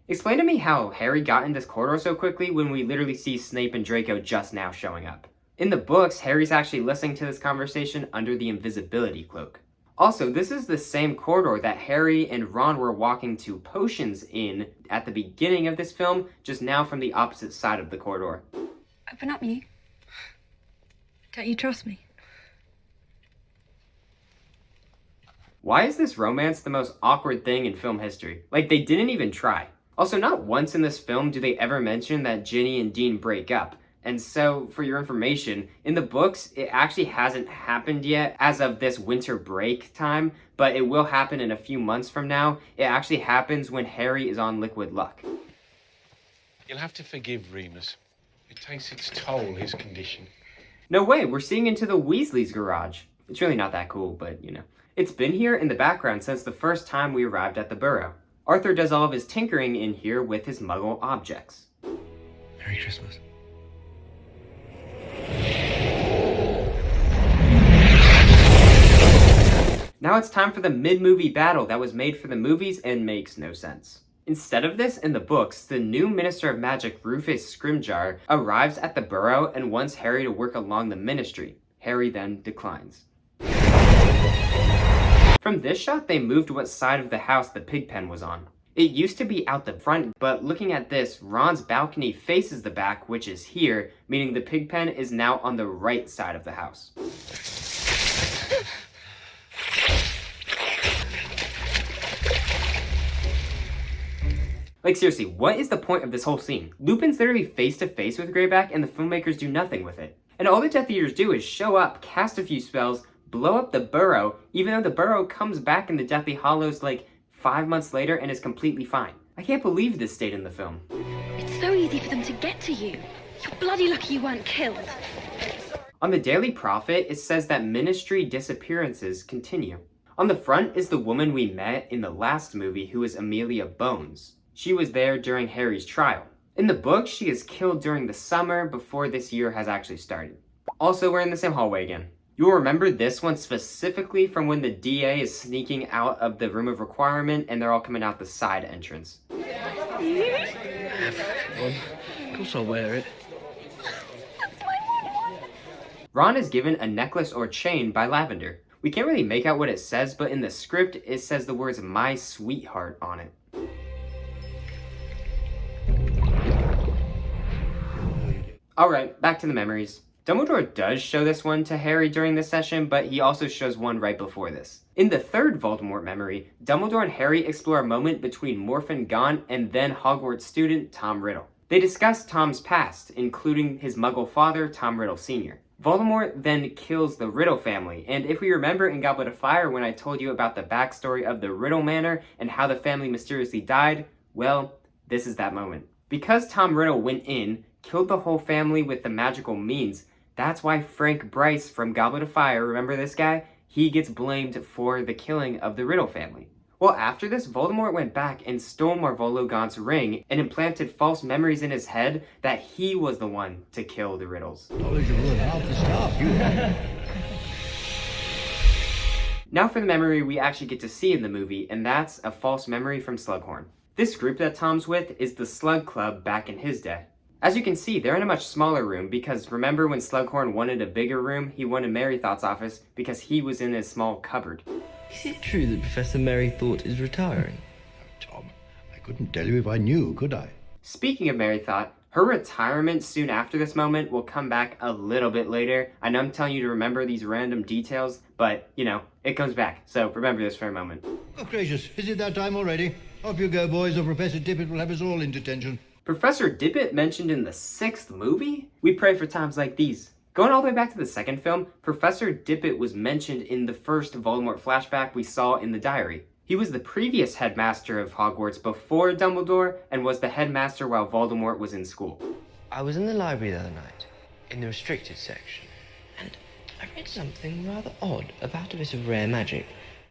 A: Explain to me how Harry got in this corridor so quickly when we literally see Snape and Draco just now showing up. In the books, Harry's actually listening to this conversation under the invisibility cloak. Also, this is the same corridor that Harry and Ron were walking to potions in at the beginning of this film, just now from the opposite side of the corridor.
E: Open up, you. Don't you trust me?
A: Why is this romance the most awkward thing in film history? Like, they didn't even try. Also, not once in this film do they ever mention that Ginny and Dean break up. And so, for your information, in the books, it actually hasn't happened yet as of this winter break time, but it will happen in a few months from now. It actually happens when Harry is on Liquid Luck.
N: You'll have to forgive Remus. It takes its toll, his condition.
A: No way, we're seeing into the Weasley's garage. It's really not that cool, but you know. It's been here in the background since the first time we arrived at the Burrow. Arthur does all of his tinkering in here with his Muggle objects.
C: Merry Christmas.
A: Now it's time for the mid-movie battle that was made for the movies and makes no sense. Instead of this, in the books, the new Minister of Magic, Rufus Scrimgeour, arrives at the Burrow and wants Harry to work along the Ministry. Harry then declines. From this shot, they moved what side of the house the Pigpen was on. It used to be out the front, but looking at this, Ron's balcony faces the back, which is here, meaning the Pigpen is now on the right side of the house. Like seriously, what is the point of this whole scene? Lupin's literally face to face with Greyback and the filmmakers do nothing with it. And all the Death Eaters do is show up, cast a few spells, blow up the burrow, even though the burrow comes back in the Deathly Hallows like 5 months later and is completely fine. I can't believe this stayed in the film.
I: It's so easy for them to get to you. You're bloody lucky you weren't killed.
A: On the Daily Prophet, it says that ministry disappearances continue. On the front is the woman we met in the last movie who is Amelia Bones. She was there during Harry's trial. In the book, she is killed during the summer before this year has actually started. Also, we're in the same hallway again. You'll remember this one specifically from when the DA is sneaking out of the room of requirement and they're all coming out the side entrance.
J: Of course I'll wear it.
A: Ron is given a necklace or chain by Lavender. We can't really make out what it says, but in the script, it says the words "my sweetheart" on it. Alright, back to the memories. Dumbledore does show this one to Harry during this session, but he also shows one right before this. In the third Voldemort memory, Dumbledore and Harry explore a moment between Morphin Gaunt and then Hogwarts student Tom Riddle. They discuss Tom's past, including his Muggle father, Tom Riddle Sr. Voldemort then kills the Riddle family, and if we remember in Goblet of Fire when I told you about the backstory of the Riddle Manor and how the family mysteriously died, well, this is that moment. Because Tom Riddle went in, killed the whole family with the magical means, that's why Frank Bryce from Goblet of Fire, remember this guy? He gets blamed for the killing of the Riddle family. Well, after this, Voldemort went back and stole Marvolo Gaunt's ring and implanted false memories in his head that he was the one to kill the Riddles. Now for the memory we actually get to see in the movie, and that's a false memory from Slughorn. This group that Tom's with is the Slug Club back in his day. As you can see, they're in a much smaller room because remember when Slughorn wanted a bigger room, he wanted Merrythough's office because he was in his small cupboard.
O: Is it true that Professor Merrythought is retiring?
D: Tom, I couldn't tell you if I knew, could I?
A: Speaking of Merrythought, her retirement soon after this moment will come back a little bit later. I know I'm telling you to remember these random details, but, you know, it comes back, so remember this for a moment.
D: Oh, gracious, is it that time already? Off you go, boys, or Professor Dippet will have us all in detention.
A: Professor Dippet mentioned in the 6th movie? We pray for times like these. Going all the way back to the second film, Professor Dippet was mentioned in the first Voldemort flashback we saw in the diary. He was the previous headmaster of Hogwarts before Dumbledore and was the headmaster while Voldemort was in school.
O: I was in the library the other night, in the restricted section, and I read something rather odd about a bit of rare magic.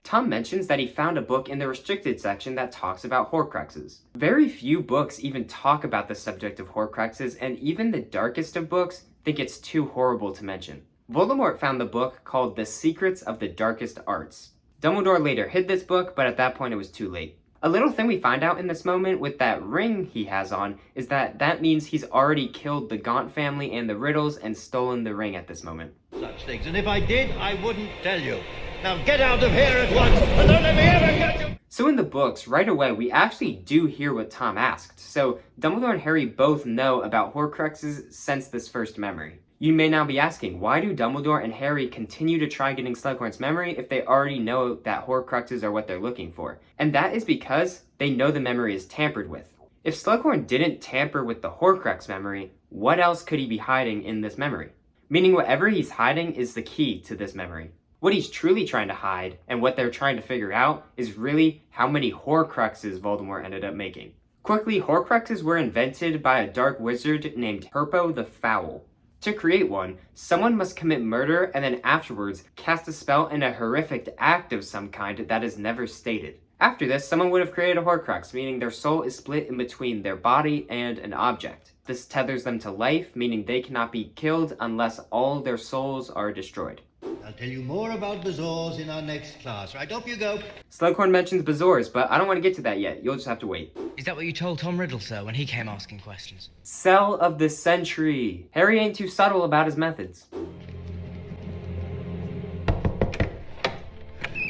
A: Tom mentions that he found a book in the restricted section that talks about Horcruxes. Very few books even talk about the subject of Horcruxes, and even the darkest of books think it's too horrible to mention. Voldemort found the book called The Secrets of the Darkest Arts. Dumbledore later hid this book, but at that point it was too late. A little thing we find out in this moment with that ring he has on is that means he's already killed the Gaunt family and the Riddles and stolen the ring at this moment.
D: Such things, and if I did, I wouldn't tell you. Now get out of here at once, and don't let me ever catch you!
A: So in the books, right away, we actually do hear what Tom asked. So Dumbledore and Harry both know about Horcruxes since this first memory. You may now be asking, why do Dumbledore and Harry continue to try getting Slughorn's memory if they already know that Horcruxes are what they're looking for? And that is because they know the memory is tampered with. If Slughorn didn't tamper with the Horcrux memory, what else could he be hiding in this memory? Meaning whatever he's hiding is the key to this memory. What he's truly trying to hide, and what they're trying to figure out, is really how many Horcruxes Voldemort ended up making. Quickly, Horcruxes were invented by a dark wizard named Herpo the Foul. To create one, someone must commit murder and then afterwards cast a spell in a horrific act of some kind that is never stated. After this, someone would have created a Horcrux, meaning their soul is split in between their body and an object. This tethers them to life, meaning they cannot be killed unless all their souls are destroyed.
D: I'll tell you more about Bazaars in our next class. Right, up you go.
A: Slughorn mentions Bazaars, but I don't want to get to that yet. You'll just have to wait.
C: Is that what you told Tom Riddle, sir, when he came asking questions?
A: Cell of the Century. Harry ain't too subtle about his methods.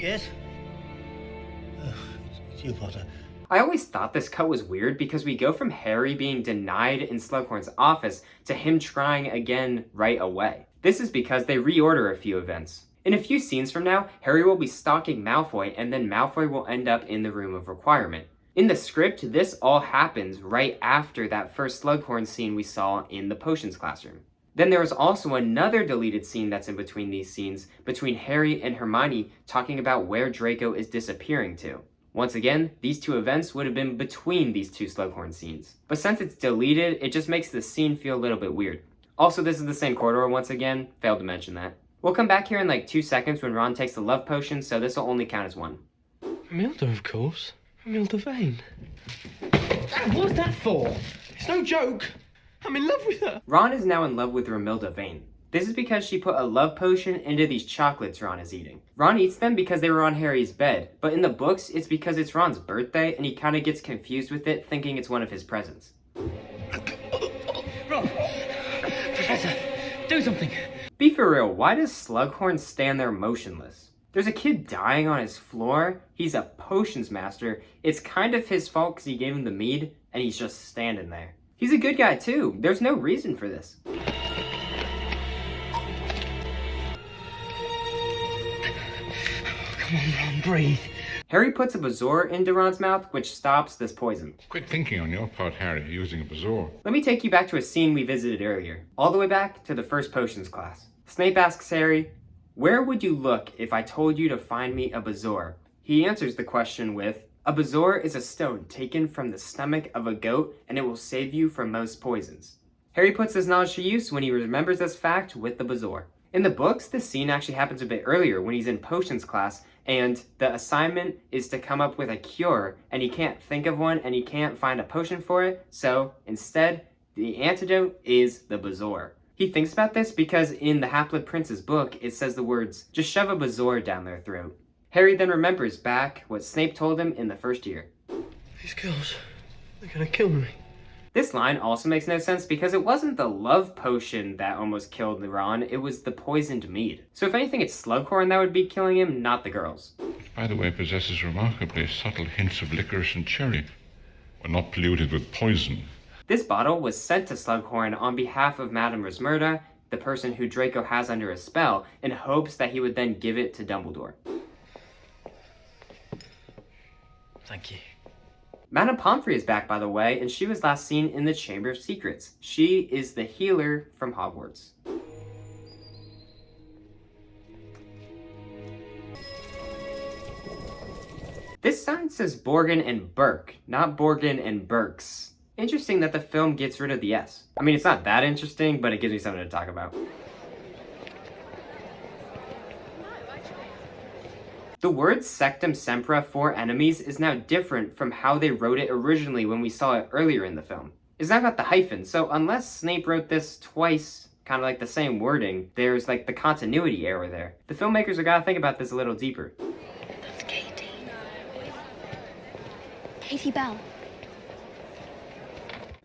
D: Yes? It's you, Potter.
A: I always thought this cut was weird because we go from Harry being denied in Slughorn's office to him trying again right away. This is because they reorder a few events. In a few scenes from now, Harry will be stalking Malfoy and then Malfoy will end up in the Room of Requirement. In the script, this all happens right after that first Slughorn scene we saw in the potions classroom. Then there was also another deleted scene that's in between these scenes, between Harry and Hermione talking about where Draco is disappearing to. Once again, these two events would have been between these two Slughorn scenes. But since it's deleted, it just makes the scene feel a little bit weird. Also, this is the same corridor once again, failed to mention that. We'll come back here in like 2 seconds when Ron takes the love potion, so this will only count as 1.
J: Imelda, of course. Imelda Vane. Dad, what's that for? It's no joke. I'm in love with her.
A: Ron is now in love with Romilda Vane. This is because she put a love potion into these chocolates Ron is eating. Ron eats them because they were on Harry's bed, but in the books, it's because it's Ron's birthday and he kind of gets confused with it, thinking it's one of his presents.
C: Ron! Professor, do something!
A: Be for real, why does Slughorn stand there motionless? There's a kid dying on his floor, he's a potions master, it's kind of his fault because he gave him the mead, and he's just standing there. He's a good guy too, there's no reason for this.
C: Come on, Ron, breathe.
A: Harry puts a bezoar into Ron's mouth, which stops this poison.
B: Quick thinking on your part, Harry, using a bezoar.
A: Let me take you back to a scene we visited earlier, all the way back to the first potions class. Snape asks Harry, "Where would you look if I told you to find me a bezoar?" He answers the question with, "A bezoar is a stone taken from the stomach of a goat, and it will save you from most poisons." Harry puts this knowledge to use when he remembers this fact with the bezoar. In the books, this scene actually happens a bit earlier when he's in potions class, and the assignment is to come up with a cure, and he can't think of one, and he can't find a potion for it, so instead, the antidote is the bezoar. He thinks about this because in the Half-Blood Prince's book, it says the words, "Just shove a bezoar down their throat." Harry then remembers back what Snape told him in the first year.
J: These girls, they're gonna kill me.
A: This line also makes no sense because it wasn't the love potion that almost killed Ron, it was the poisoned mead. So if anything, it's Slughorn that would be killing him, not the girls.
B: By the way, possesses remarkably subtle hints of licorice and cherry, when not polluted with poison.
A: This bottle was sent to Slughorn on behalf of Madame Rosmerta, the person who Draco has under a spell, in hopes that he would then give it to Dumbledore.
C: Thank you.
A: Madame Pomfrey is back, by the way, and she was last seen in the Chamber of Secrets. She is the healer from Hogwarts. This sign says Borgin and Burke, not Borgin and Burks. Interesting that the film gets rid of the S. I mean, it's not that interesting, but it gives me something to talk about. The word Sectum Sempra for enemies is now different from how they wrote it originally when we saw it earlier in the film. It's now got the hyphen, so unless Snape wrote this twice, kind of like the same wording, there's like the continuity error there. The filmmakers are gotta think about this a little deeper.
I: That's Katie. Katie Bell.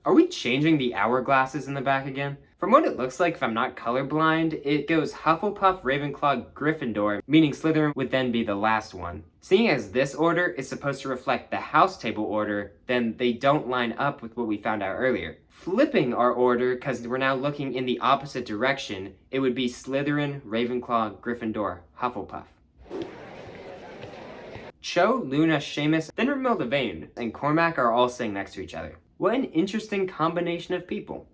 A: Are we changing the hourglasses in the back again? From what it looks like, if I'm not colorblind, it goes Hufflepuff, Ravenclaw, Gryffindor, meaning Slytherin would then be the last one. Seeing as this order is supposed to reflect the house table order, then they don't line up with what we found out earlier. Flipping our order, because we're now looking in the opposite direction, it would be Slytherin, Ravenclaw, Gryffindor, Hufflepuff. Cho, Luna, Seamus, then Romilda Vane, and Cormac are all sitting next to each other. What an interesting combination of people.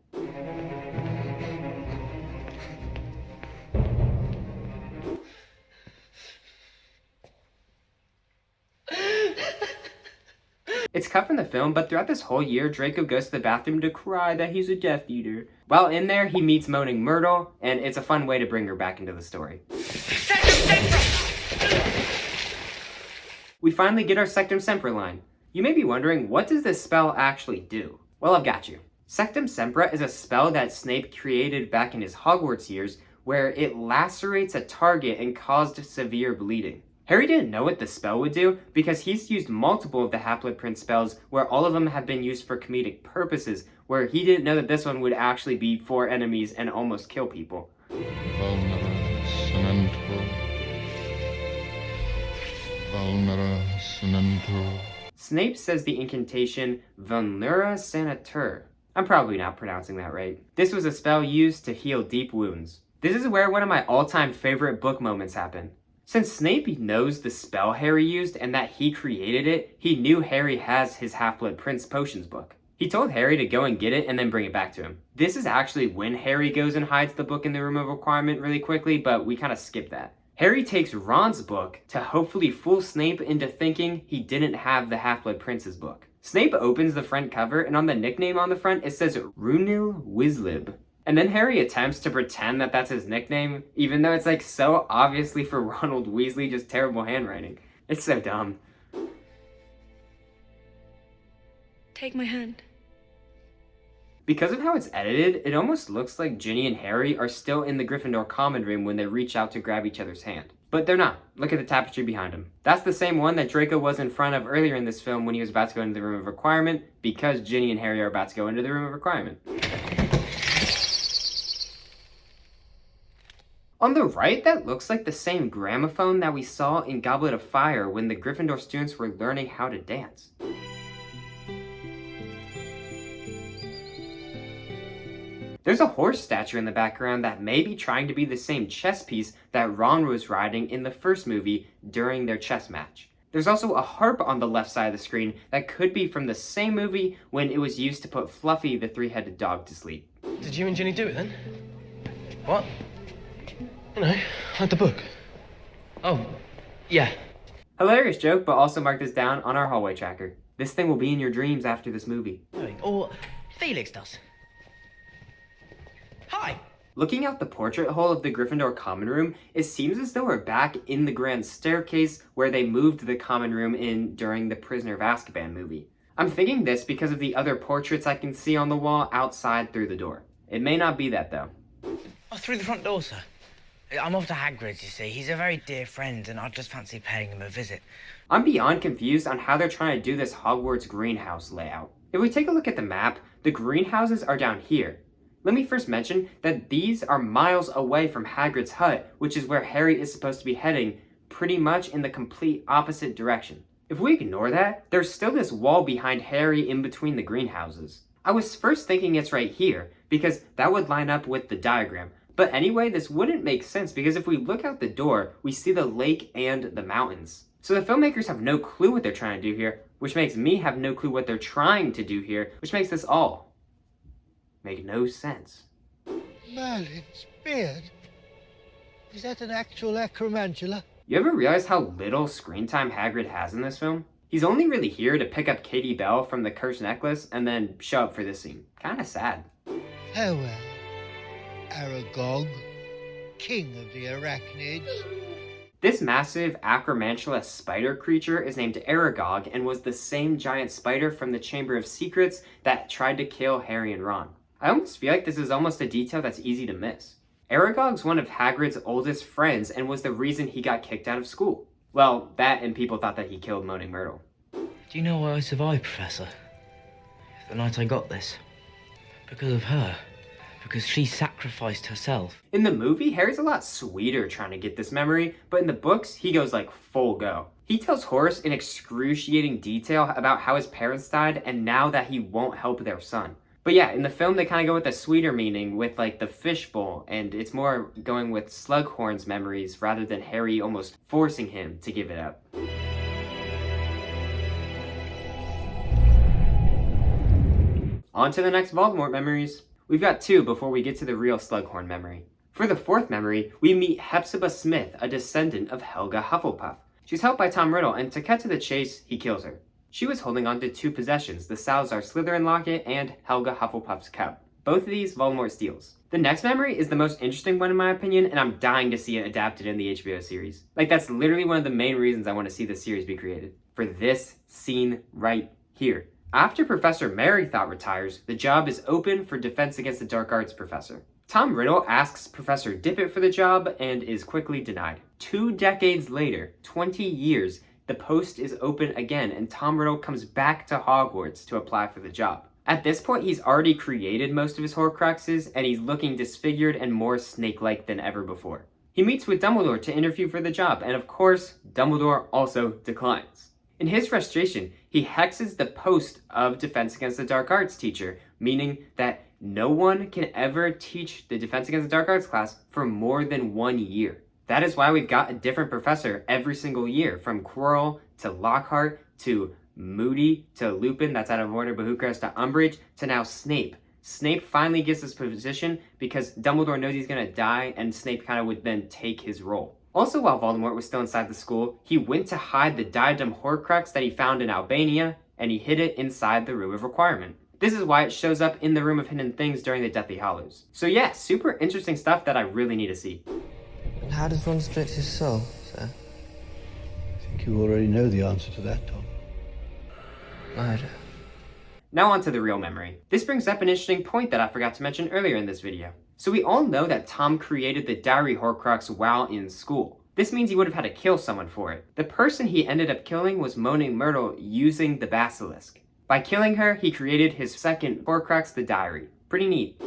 A: It's cut from the film, but throughout this whole year, Draco goes to the bathroom to cry that he's a Death Eater. While in there, he meets Moaning Myrtle, and it's a fun way to bring her back into the story. We finally get our Sectum Sempra line. You may be wondering, what does this spell actually do? Well, I've got you. Sectum Sempra is a spell that Snape created back in his Hogwarts years, where it lacerates a target and caused severe bleeding. Harry didn't know what the spell would do because he's used multiple of the Half-Blood Prince spells where all of them have been used for comedic purposes, where he didn't know that this one would actually be for enemies and almost kill people. Snape says the incantation Vulnera Sanatur. I'm probably not pronouncing that right. This was a spell used to heal deep wounds. This is where one of my all-time favorite book moments happen. Since Snape knows the spell Harry used and that he created it, he knew Harry has his Half-Blood Prince potions book. He told Harry to go and get it and then bring it back to him. This is actually when Harry goes and hides the book in the room of requirement really quickly, but we kind of skip that. Harry takes Ron's book to hopefully fool Snape into thinking he didn't have the Half-Blood Prince's book. Snape opens the front cover, and on the nickname on the front it says Runil Wizlib. And then Harry attempts to pretend that that's his nickname, even though it's like so obviously for Ronald Weasley, just terrible handwriting. It's so dumb.
E: Take my hand.
A: Because of how it's edited, it almost looks like Ginny and Harry are still in the Gryffindor common room when they reach out to grab each other's hand. But they're not. Look at the tapestry behind them. That's the same one that Draco was in front of earlier in this film when he was about to go into the room of requirement, because Ginny and Harry are about to go into the room of requirement. On the right, that looks like the same gramophone that we saw in Goblet of Fire when the Gryffindor students were learning how to dance. There's a horse statue in the background that may be trying to be the same chess piece that Ron was riding in the first movie during their chess match. There's also a harp on the left side of the screen that could be from the same movie when it was used to put Fluffy the three-headed dog to sleep.
J: Did you and Ginny do it then? What? You know, like the book. Oh, yeah.
A: Hilarious joke, but also mark this down on our hallway tracker. This thing will be in your dreams after this movie.
C: Or Felix does. Hi!
A: Looking out the portrait hole of the Gryffindor common room, it seems as though we're back in the grand staircase where they moved the common room in during the Prisoner of Azkaban movie. I'm thinking this because of the other portraits I can see on the wall outside through the door. It may not be that though.
C: Oh, through the front door, sir. I'm off to Hagrid's, you see. He's a very dear friend, and I'd just fancy paying him a visit.
A: I'm beyond confused on how they're trying to do this Hogwarts greenhouse layout. If we take a look at the map, the greenhouses are down here. Let me first mention that these are miles away from Hagrid's hut, which is where Harry is supposed to be heading, pretty much in the complete opposite direction. If we ignore that, there's still this wall behind Harry in between the greenhouses. I was first thinking it's right here, because that would line up with the diagram. But anyway, this wouldn't make sense because if we look out the door, we see the lake and the mountains. So the filmmakers have no clue what they're trying to do here, which makes me have no clue what they're trying to do here, which makes this all make no sense.
D: Merlin's beard? Is that an actual acromantula?
A: You ever realize how little screen time Hagrid has in this film? He's only really here to pick up Katie Bell from the cursed necklace and then show up for this scene. Kinda sad.
D: Farewell, Aragog, king of the arachnids.
A: This massive acromantula spider creature is named Aragog and was the same giant spider from the Chamber of Secrets that tried to kill Harry and Ron. I almost feel like this is almost a detail that's easy to miss. Aragog's one of Hagrid's oldest friends and was the reason he got kicked out of school. Well, that and people thought that he killed Moaning Myrtle.
C: Do you know why I survived, Professor? The night I got this. Because of her. Because she sacrificed herself.
A: In the movie, Harry's a lot sweeter trying to get this memory, but in the books, he goes like full go. He tells Horace in excruciating detail about how his parents died and now that he won't help their son. But yeah, in the film, they kind of go with a sweeter meaning with like the fishbowl, and it's more going with Slughorn's memories rather than Harry almost forcing him to give it up. On to the next Voldemort memories. We've got two before we get to the real Slughorn memory. For the fourth memory, we meet Hepzibah Smith, a descendant of Helga Hufflepuff. She's helped by Tom Riddle, and to cut to the chase, he kills her. She was holding on to two possessions, the Salazar Slytherin locket and Helga Hufflepuff's cup. Both of these Voldemort steals. The next memory is the most interesting one in my opinion, and I'm dying to see it adapted in the HBO series. Like, that's literally one of the main reasons I want to see the series be created. For this scene right here. After Professor Merrythought retires, the job is open for Defense Against the Dark Arts professor. Tom Riddle asks Professor Dippet for the job and is quickly denied. 2 decades later, 20 years, the post is open again and Tom Riddle comes back to Hogwarts to apply for the job. At this point, he's already created most of his Horcruxes and he's looking disfigured and more snake-like than ever before. He meets with Dumbledore to interview for the job, and of course, Dumbledore also declines. In his frustration, he hexes the post of Defense Against the Dark Arts teacher, meaning that no one can ever teach the Defense Against the Dark Arts class for more than 1 year. That is why we've got a different professor every single year, from Quirrell to Lockhart to Moody to Lupin, that's out of order, but who cares, to Umbridge, to now Snape. Snape finally gets this position because Dumbledore knows he's gonna die, and Snape kind of would then take his role. Also, while Voldemort was still inside the school, he went to hide the diadem Horcrux that he found in Albania, and he hid it inside the Room of Requirement. This is why it shows up in the Room of Hidden Things during the Deathly Hallows. So yeah, super interesting stuff that I really need to see.
O: And how does one stretch his soul, sir?
D: I think you already know the answer to that, Tom.
O: I do.
A: Now on to the real memory. This brings up an interesting point that I forgot to mention earlier in this video. So we all know that Tom created the Diary Horcrux while in school. This means he would have had to kill someone for it. The person he ended up killing was Moaning Myrtle using the basilisk. By killing her, he created his second Horcrux, the Diary. Pretty neat.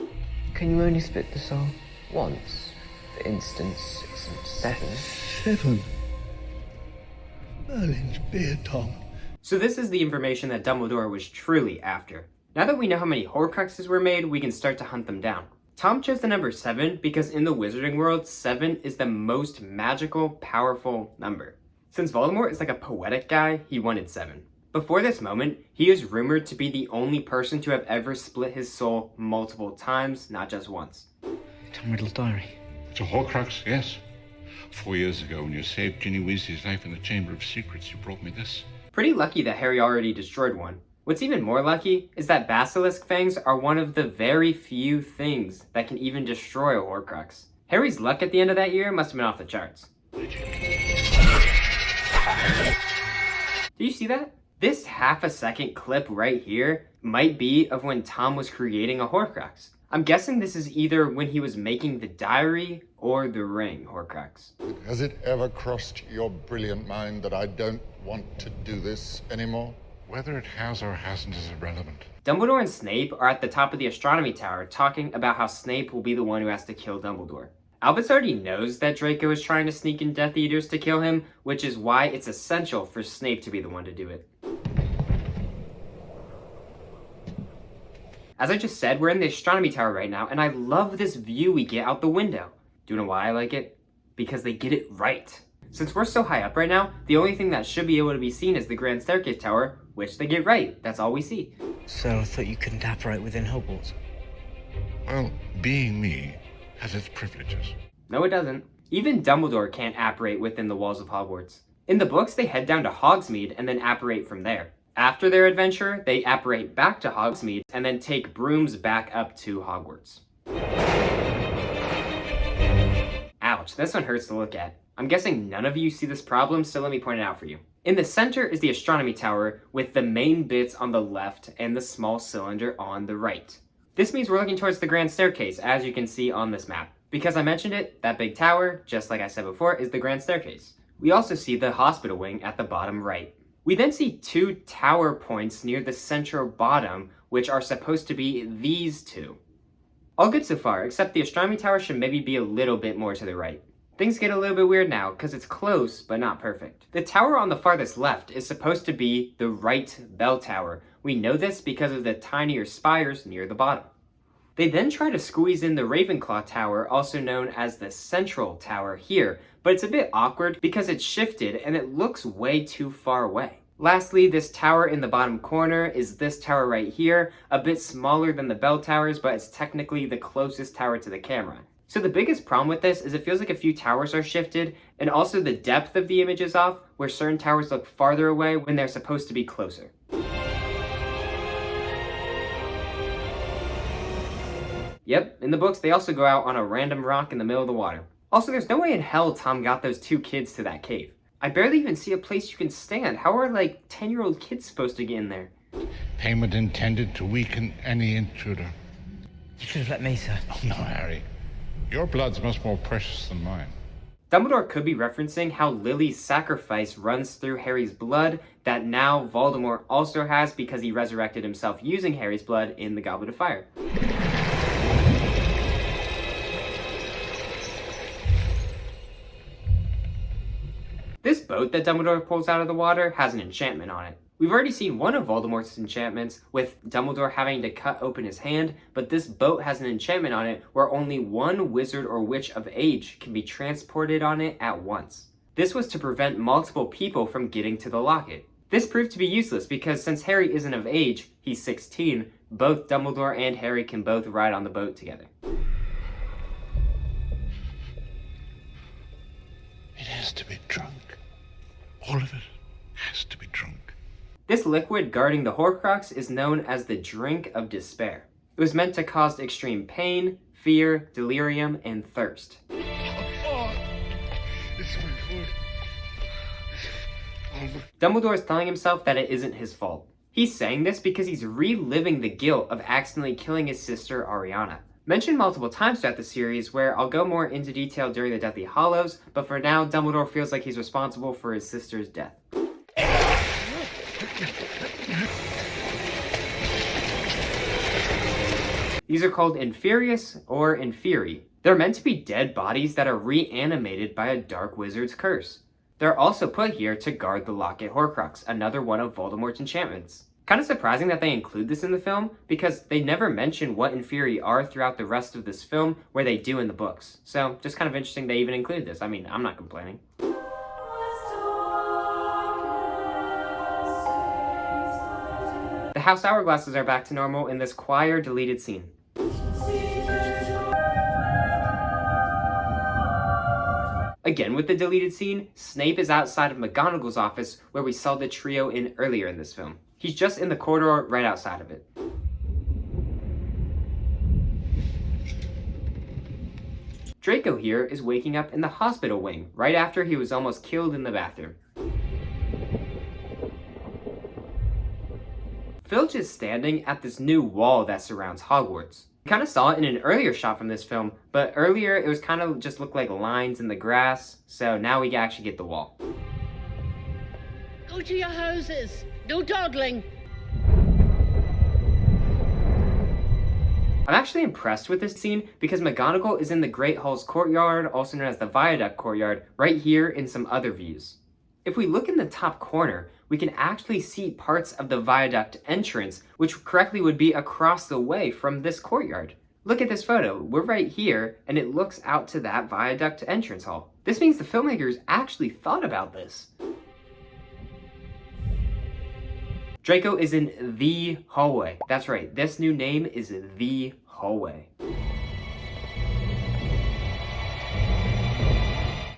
O: Can you only split the soul once? For instance, 6 and 7.
D: 7? Merlin's beard, Tom.
A: So this is the information that Dumbledore was truly after. Now that we know how many Horcruxes were made, we can start to hunt them down. Tom chose the number 7 because in the wizarding world, 7 is the most magical, powerful number. Since Voldemort is like a poetic guy, he wanted 7. Before this moment, he is rumored to be the only person to have ever split his soul multiple times, not just once.
C: Tom Riddle's diary.
B: It's a Horcrux, yes. 4 years ago, when you saved Ginny Weasley's life in the Chamber of Secrets, you brought me this.
A: Pretty lucky that Harry already destroyed one. What's even more lucky is that basilisk fangs are one of the very few things that can even destroy a Horcrux. Harry's luck at the end of that year must have been off the charts. Do you see that? This half-a-second clip right here might be of when Tom was creating a Horcrux. I'm guessing this is either when he was making the diary or the ring Horcrux.
P: Has it ever crossed your brilliant mind that I don't want to do this anymore?
B: Whether it has or hasn't is irrelevant.
A: Dumbledore and Snape are at the top of the astronomy tower talking about how Snape will be the one who has to kill Dumbledore. Albus already knows that Draco is trying to sneak in Death Eaters to kill him, which is why it's essential for Snape to be the one to do it. As I just said, we're in the astronomy tower right now, and I love this view we get out the window. Do you know why I like it? Because they get it right. Since we're so high up right now, the only thing that should be able to be seen is the Grand Staircase Tower, which they get right. That's all we see.
C: So I thought you couldn't apparate within Hogwarts?
B: Well, being me has its privileges.
A: No, it doesn't. Even Dumbledore can't apparate within the walls of Hogwarts. In the books, they head down to Hogsmeade and then apparate from there. After their adventure, they apparate back to Hogsmeade and then take brooms back up to Hogwarts. Ouch, this one hurts to look at. I'm guessing none of you see this problem, so let me point it out for you. In the center is the astronomy tower with the main bits on the left and the small cylinder on the right. This means we're looking towards the Grand Staircase, as you can see on this map. Because I mentioned it, that big tower, just like I said before, is the Grand Staircase. We also see the hospital wing at the bottom right. We then see 2 tower points near the central bottom, which are supposed to be these 2. All good so far, except the astronomy tower should maybe be a little bit more to the right. Things get a little bit weird now, because it's close, but not perfect. The tower on the farthest left is supposed to be the right bell tower. We know this because of the tinier spires near the bottom. They then try to squeeze in the Ravenclaw tower, also known as the central tower here, but it's a bit awkward because it's shifted and it looks way too far away. Lastly, this tower in the bottom corner is this tower right here, a bit smaller than the bell towers, but it's technically the closest tower to the camera. So the biggest problem with this is it feels like a few towers are shifted, and also the depth of the image is off, where certain towers look farther away when they're supposed to be closer. Yep, in the books they also go out on a random rock in the middle of the water. Also, there's no way in hell Tom got those 2 kids to that cave. I barely even see a place you can stand. How are like 10-year-old kids supposed to get in there?
B: Payment intended to weaken any intruder.
C: You should have let me, sir.
B: Oh no, Harry. Your blood's much more precious than mine.
A: Dumbledore could be referencing how Lily's sacrifice runs through Harry's blood that now Voldemort also has because he resurrected himself using Harry's blood in the Goblet of Fire. This boat that Dumbledore pulls out of the water has an enchantment on it. We've already seen one of Voldemort's enchantments, with Dumbledore having to cut open his hand, but this boat has an enchantment on it where only one wizard or witch of age can be transported on it at once. This was to prevent multiple people from getting to the locket. This proved to be useless because since Harry isn't of age, he's 16, both Dumbledore and Harry can both ride on the boat together.
B: It has to be drunk. All of it has to be drunk.
A: This liquid guarding the Horcrux is known as the Drink of Despair. It was meant to cause extreme pain, fear, delirium, and thirst.
B: Oh, it's my fault.
A: Dumbledore is telling himself that it isn't his fault. He's saying this because he's reliving the guilt of accidentally killing his sister Ariana. Mentioned multiple times throughout the series, where I'll go more into detail during the Deathly Hallows, but for now, Dumbledore feels like he's responsible for his sister's death. These are called Inferius or Inferi. They're meant to be dead bodies that are reanimated by a dark wizard's curse. They're also put here to guard the Locket Horcrux, another one of Voldemort's enchantments. Kind of surprising that they include this in the film, because they never mention what Inferi are throughout the rest of this film, where they do in the books. So, just kind of interesting they even include this. I mean, I'm not complaining. The House Hourglasses are back to normal in this choir deleted scene. Again with the deleted scene, Snape is outside of McGonagall's office where we saw the trio in earlier in this film. He's just in the corridor right outside of it. Draco here is waking up in the hospital wing right after he was almost killed in the bathroom. Filch is standing at this new wall that surrounds Hogwarts. We kind of saw it in an earlier shot from this film, but earlier it was kind of just looked like lines in the grass, so now we actually get the wall.
F: Go to your houses. No dawdling.
A: I'm actually impressed with this scene because McGonagall is in the Great Hall's courtyard, also known as the Viaduct courtyard, right here in some other views. If we look in the top corner, we can actually see parts of the Viaduct entrance, which correctly would be across the way from this courtyard. Look at this photo. We're right here, and it looks out to that Viaduct entrance hall. This means the filmmakers actually thought about this. Draco is in the hallway. That's right, this new name is the hallway.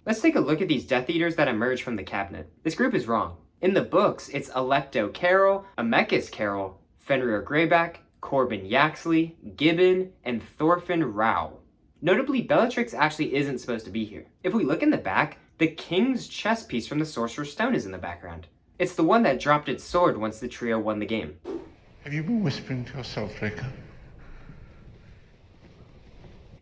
A: Let's take a look at these Death Eaters that emerge from the cabinet. This group is wrong. In the books, it's Alecto Carroll, Amecus Carroll, Fenrir Greyback, Corbin Yaxley, Gibbon, and Thorfinn Rao. Notably, Bellatrix actually isn't supposed to be here. If we look in the back, the King's chess piece from the Sorcerer's Stone is in the background. It's the one that dropped its sword once the trio won the game.
B: Have you been whispering to yourself, Draco?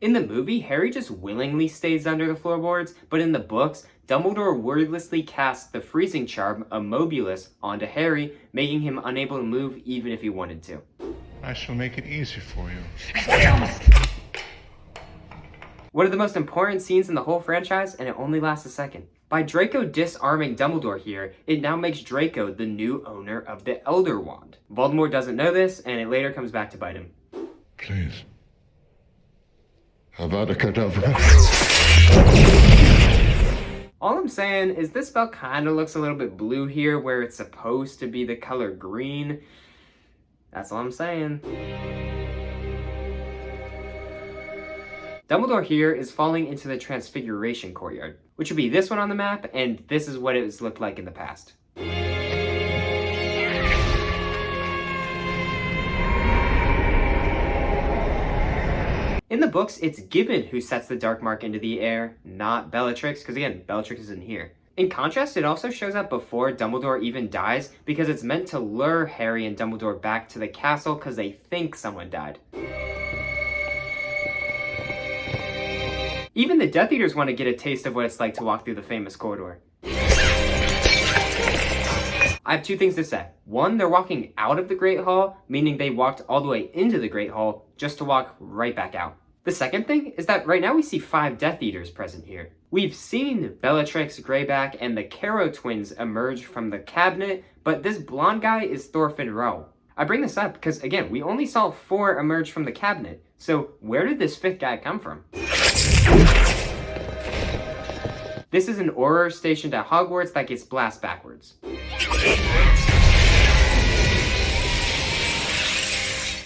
A: In the movie, Harry just willingly stays under the floorboards, but in the books, Dumbledore wordlessly casts the freezing charm, Immobulus, onto Harry, making him unable to move even if he wanted to.
B: I shall make it easy for you.
A: One of the most important scenes in the whole franchise, and it only lasts a second. By Draco disarming Dumbledore here, it now makes Draco the new owner of the Elder Wand. Voldemort doesn't know this, and it later comes back to bite him.
P: Please. Avada Kedavra.
A: All I'm saying is this spell kind of looks a little bit blue here where it's supposed to be the color green. That's all I'm saying. Dumbledore here is falling into the Transfiguration courtyard, which would be this one on the map, and this is what it's looked like in the past. In the books, it's Gibbon who sets the Dark Mark into the air, not Bellatrix, because again, Bellatrix isn't here. In contrast, it also shows up before Dumbledore even dies, because it's meant to lure Harry and Dumbledore back to the castle because they think someone died. Even the Death Eaters want to get a taste of what it's like to walk through the famous corridor. I have two things to say. One, they're walking out of the Great Hall, meaning they walked all the way into the Great Hall just to walk right back out. The second thing is that right now we see 5 Death Eaters present here. We've seen Bellatrix, Greyback, and the Caro twins emerge from the cabinet, but this blonde guy is Thorfinn Rowe. I bring this up because, again, we only saw 4 emerge from the cabinet, so where did this 5th guy come from? This is an Auror stationed at Hogwarts that gets blasted backwards.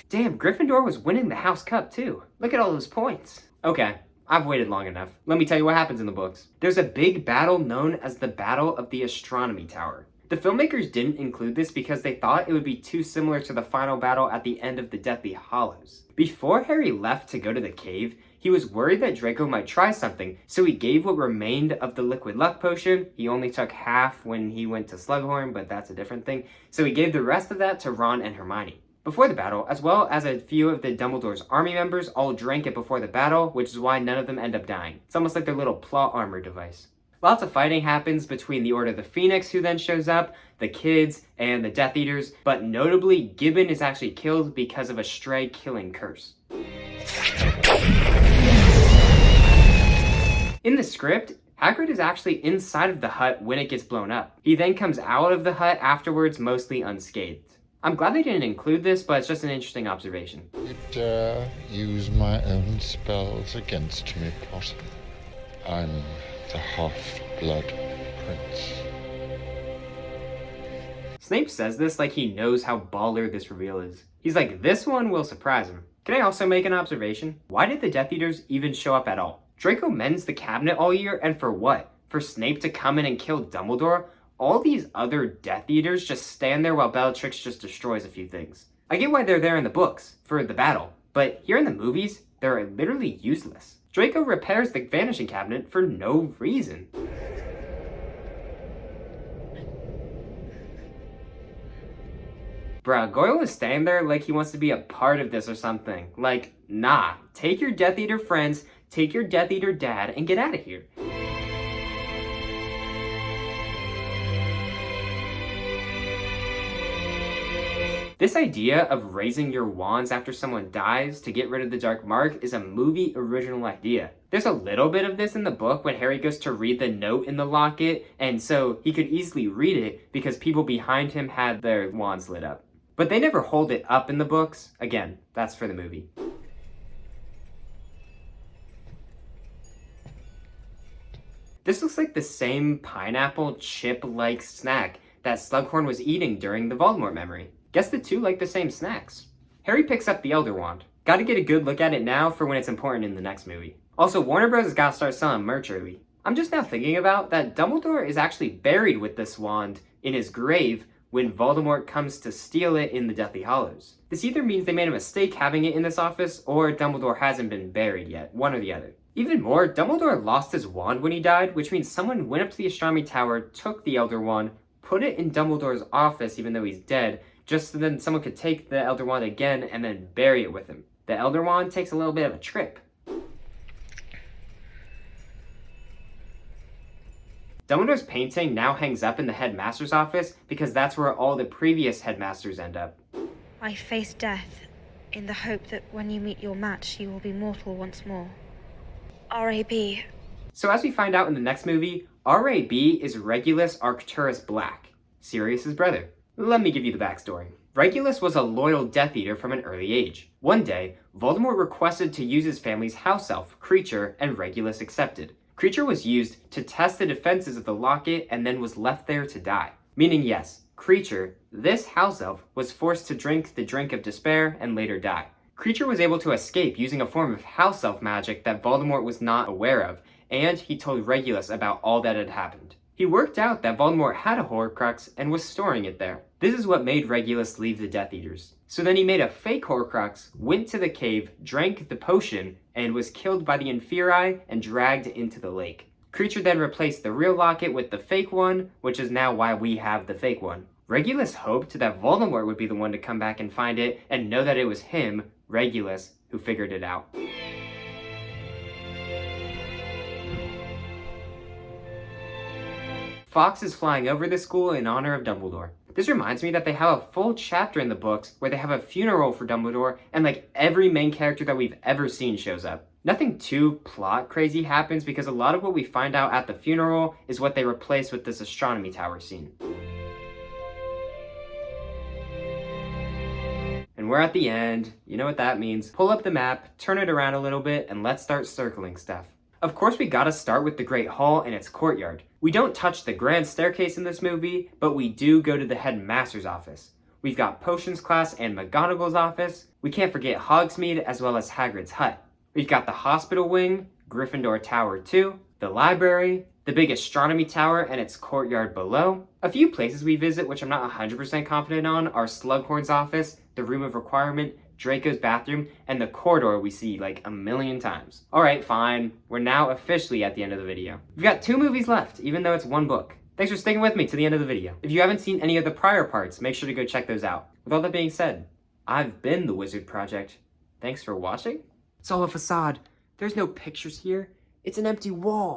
A: Damn, Gryffindor was winning the House Cup too. Look at all those points. Okay, I've waited long enough. Let me tell you what happens in the books. There's a big battle known as the Battle of the Astronomy Tower. The filmmakers didn't include this because they thought it would be too similar to the final battle at the end of the Deathly Hallows. Before Harry left to go to the cave, he was worried that Draco might try something, so he gave what remained of the Liquid Luck Potion. He only took half when he went to Slughorn, but that's a different thing. So he gave the rest of that to Ron and Hermione. Before the battle, as well as a few of the Dumbledore's army members, all drank it before the battle, which is why none of them end up dying. It's almost like their little plot armor device. Lots of fighting happens between the Order of the Phoenix, who then shows up, the kids, and the Death Eaters, but notably, Gibbon is actually killed because of a stray killing curse. In the script, Hagrid is actually inside of the hut when it gets blown up. He then comes out of the hut afterwards, mostly unscathed. I'm glad they didn't include this, but it's just an interesting observation.
P: You dare use my own spells against me, Potter. I'm the Half-Blood Prince.
A: Snape says this like he knows how baller this reveal is. He's like, this one will surprise him. Can I also make an observation? Why did the Death Eaters even show up at all? Draco mends the cabinet all year, and for what? For Snape to come in and kill Dumbledore? All these other Death Eaters just stand there while Bellatrix just destroys a few things. I get why they're there in the books, for the battle, but here in the movies, they're literally useless. Draco repairs the Vanishing Cabinet for no reason. Bruh, Goyle is standing there like he wants to be a part of this or something. Like, nah, take your Death Eater friends, take your Death Eater dad, and get out of here. This idea of raising your wands after someone dies to get rid of the dark mark is a movie original idea. There's a little bit of this in the book when Harry goes to read the note in the locket, and so he could easily read it because people behind him had their wands lit up. But they never hold it up in the books. Again, that's for the movie. This looks like the same pineapple chip-like snack that Slughorn was eating during the Voldemort memory. Guess the two like the same snacks. Harry picks up the Elder Wand. Gotta get a good look at it now for when it's important in the next movie. Also, Warner Bros. Has gotta start selling merch early. I'm just now thinking about that Dumbledore is actually buried with this wand in his grave when Voldemort comes to steal it in the Deathly Hallows. This either means they made a mistake having it in this office, or Dumbledore hasn't been buried yet, one or the other. Even more, Dumbledore lost his wand when he died, which means someone went up to the Astronomy Tower, took the Elder Wand, put it in Dumbledore's office even though he's dead, just so then someone could take the Elder Wand again and then bury it with him. The Elder Wand takes a little bit of a trip. Dumbledore's painting now hangs up in the headmaster's office because that's where all the previous headmasters end up.
Q: I face death in the hope that when you meet your match, you will be mortal once more. R.A.B.
A: So as we find out in the next movie, R.A.B. is Regulus Arcturus Black, Sirius's brother. Let me give you the backstory. Regulus was a loyal Death Eater from an early age. One day, Voldemort requested to use his family's house elf, Kreacher, and Regulus accepted. Kreacher was used to test the defenses of the locket and then was left there to die. Meaning yes, Kreacher, this house elf, was forced to drink the drink of despair and later die. Kreacher was able to escape using a form of house elf magic that Voldemort was not aware of, and he told Regulus about all that had happened. He worked out that Voldemort had a Horcrux and was storing it there. This is what made Regulus leave the Death Eaters. So then he made a fake Horcrux, went to the cave, drank the potion, and was killed by the Inferi and dragged into the lake. Kreacher then replaced the real locket with the fake one, which is now why we have the fake one. Regulus hoped that Voldemort would be the one to come back and find it and know that it was him, Regulus, who figured it out. Fawkes is flying over the school in honor of Dumbledore. This reminds me that they have a full chapter in the books where they have a funeral for Dumbledore and like every main character that we've ever seen shows up. Nothing too plot crazy happens because a lot of what we find out at the funeral is what they replace with this astronomy tower scene. And we're at the end. You know what that means. Pull up the map, turn it around a little bit, and let's start circling stuff. Of course, we gotta start with the Great Hall and its courtyard. We don't touch the grand staircase in this movie, but we do go to the headmaster's office. We've got Potions class and McGonagall's office. We can't forget Hogsmeade as well as Hagrid's hut. We've got the hospital wing, Gryffindor Tower 2, the library, the big astronomy tower and its courtyard below. A few places we visit which I'm not 100% confident on are Slughorn's office, the Room of Requirement, Draco's bathroom, and the corridor we see like a million times. Alright, fine. We're now officially at the end of the video. We've got 2 movies left, even though it's 1 book. Thanks for sticking with me to the end of the video. If you haven't seen any of the prior parts, make sure to go check those out. With all that being said, I've been the Wizard Project. Thanks for watching. It's all a facade. There's no pictures here. It's an empty wall.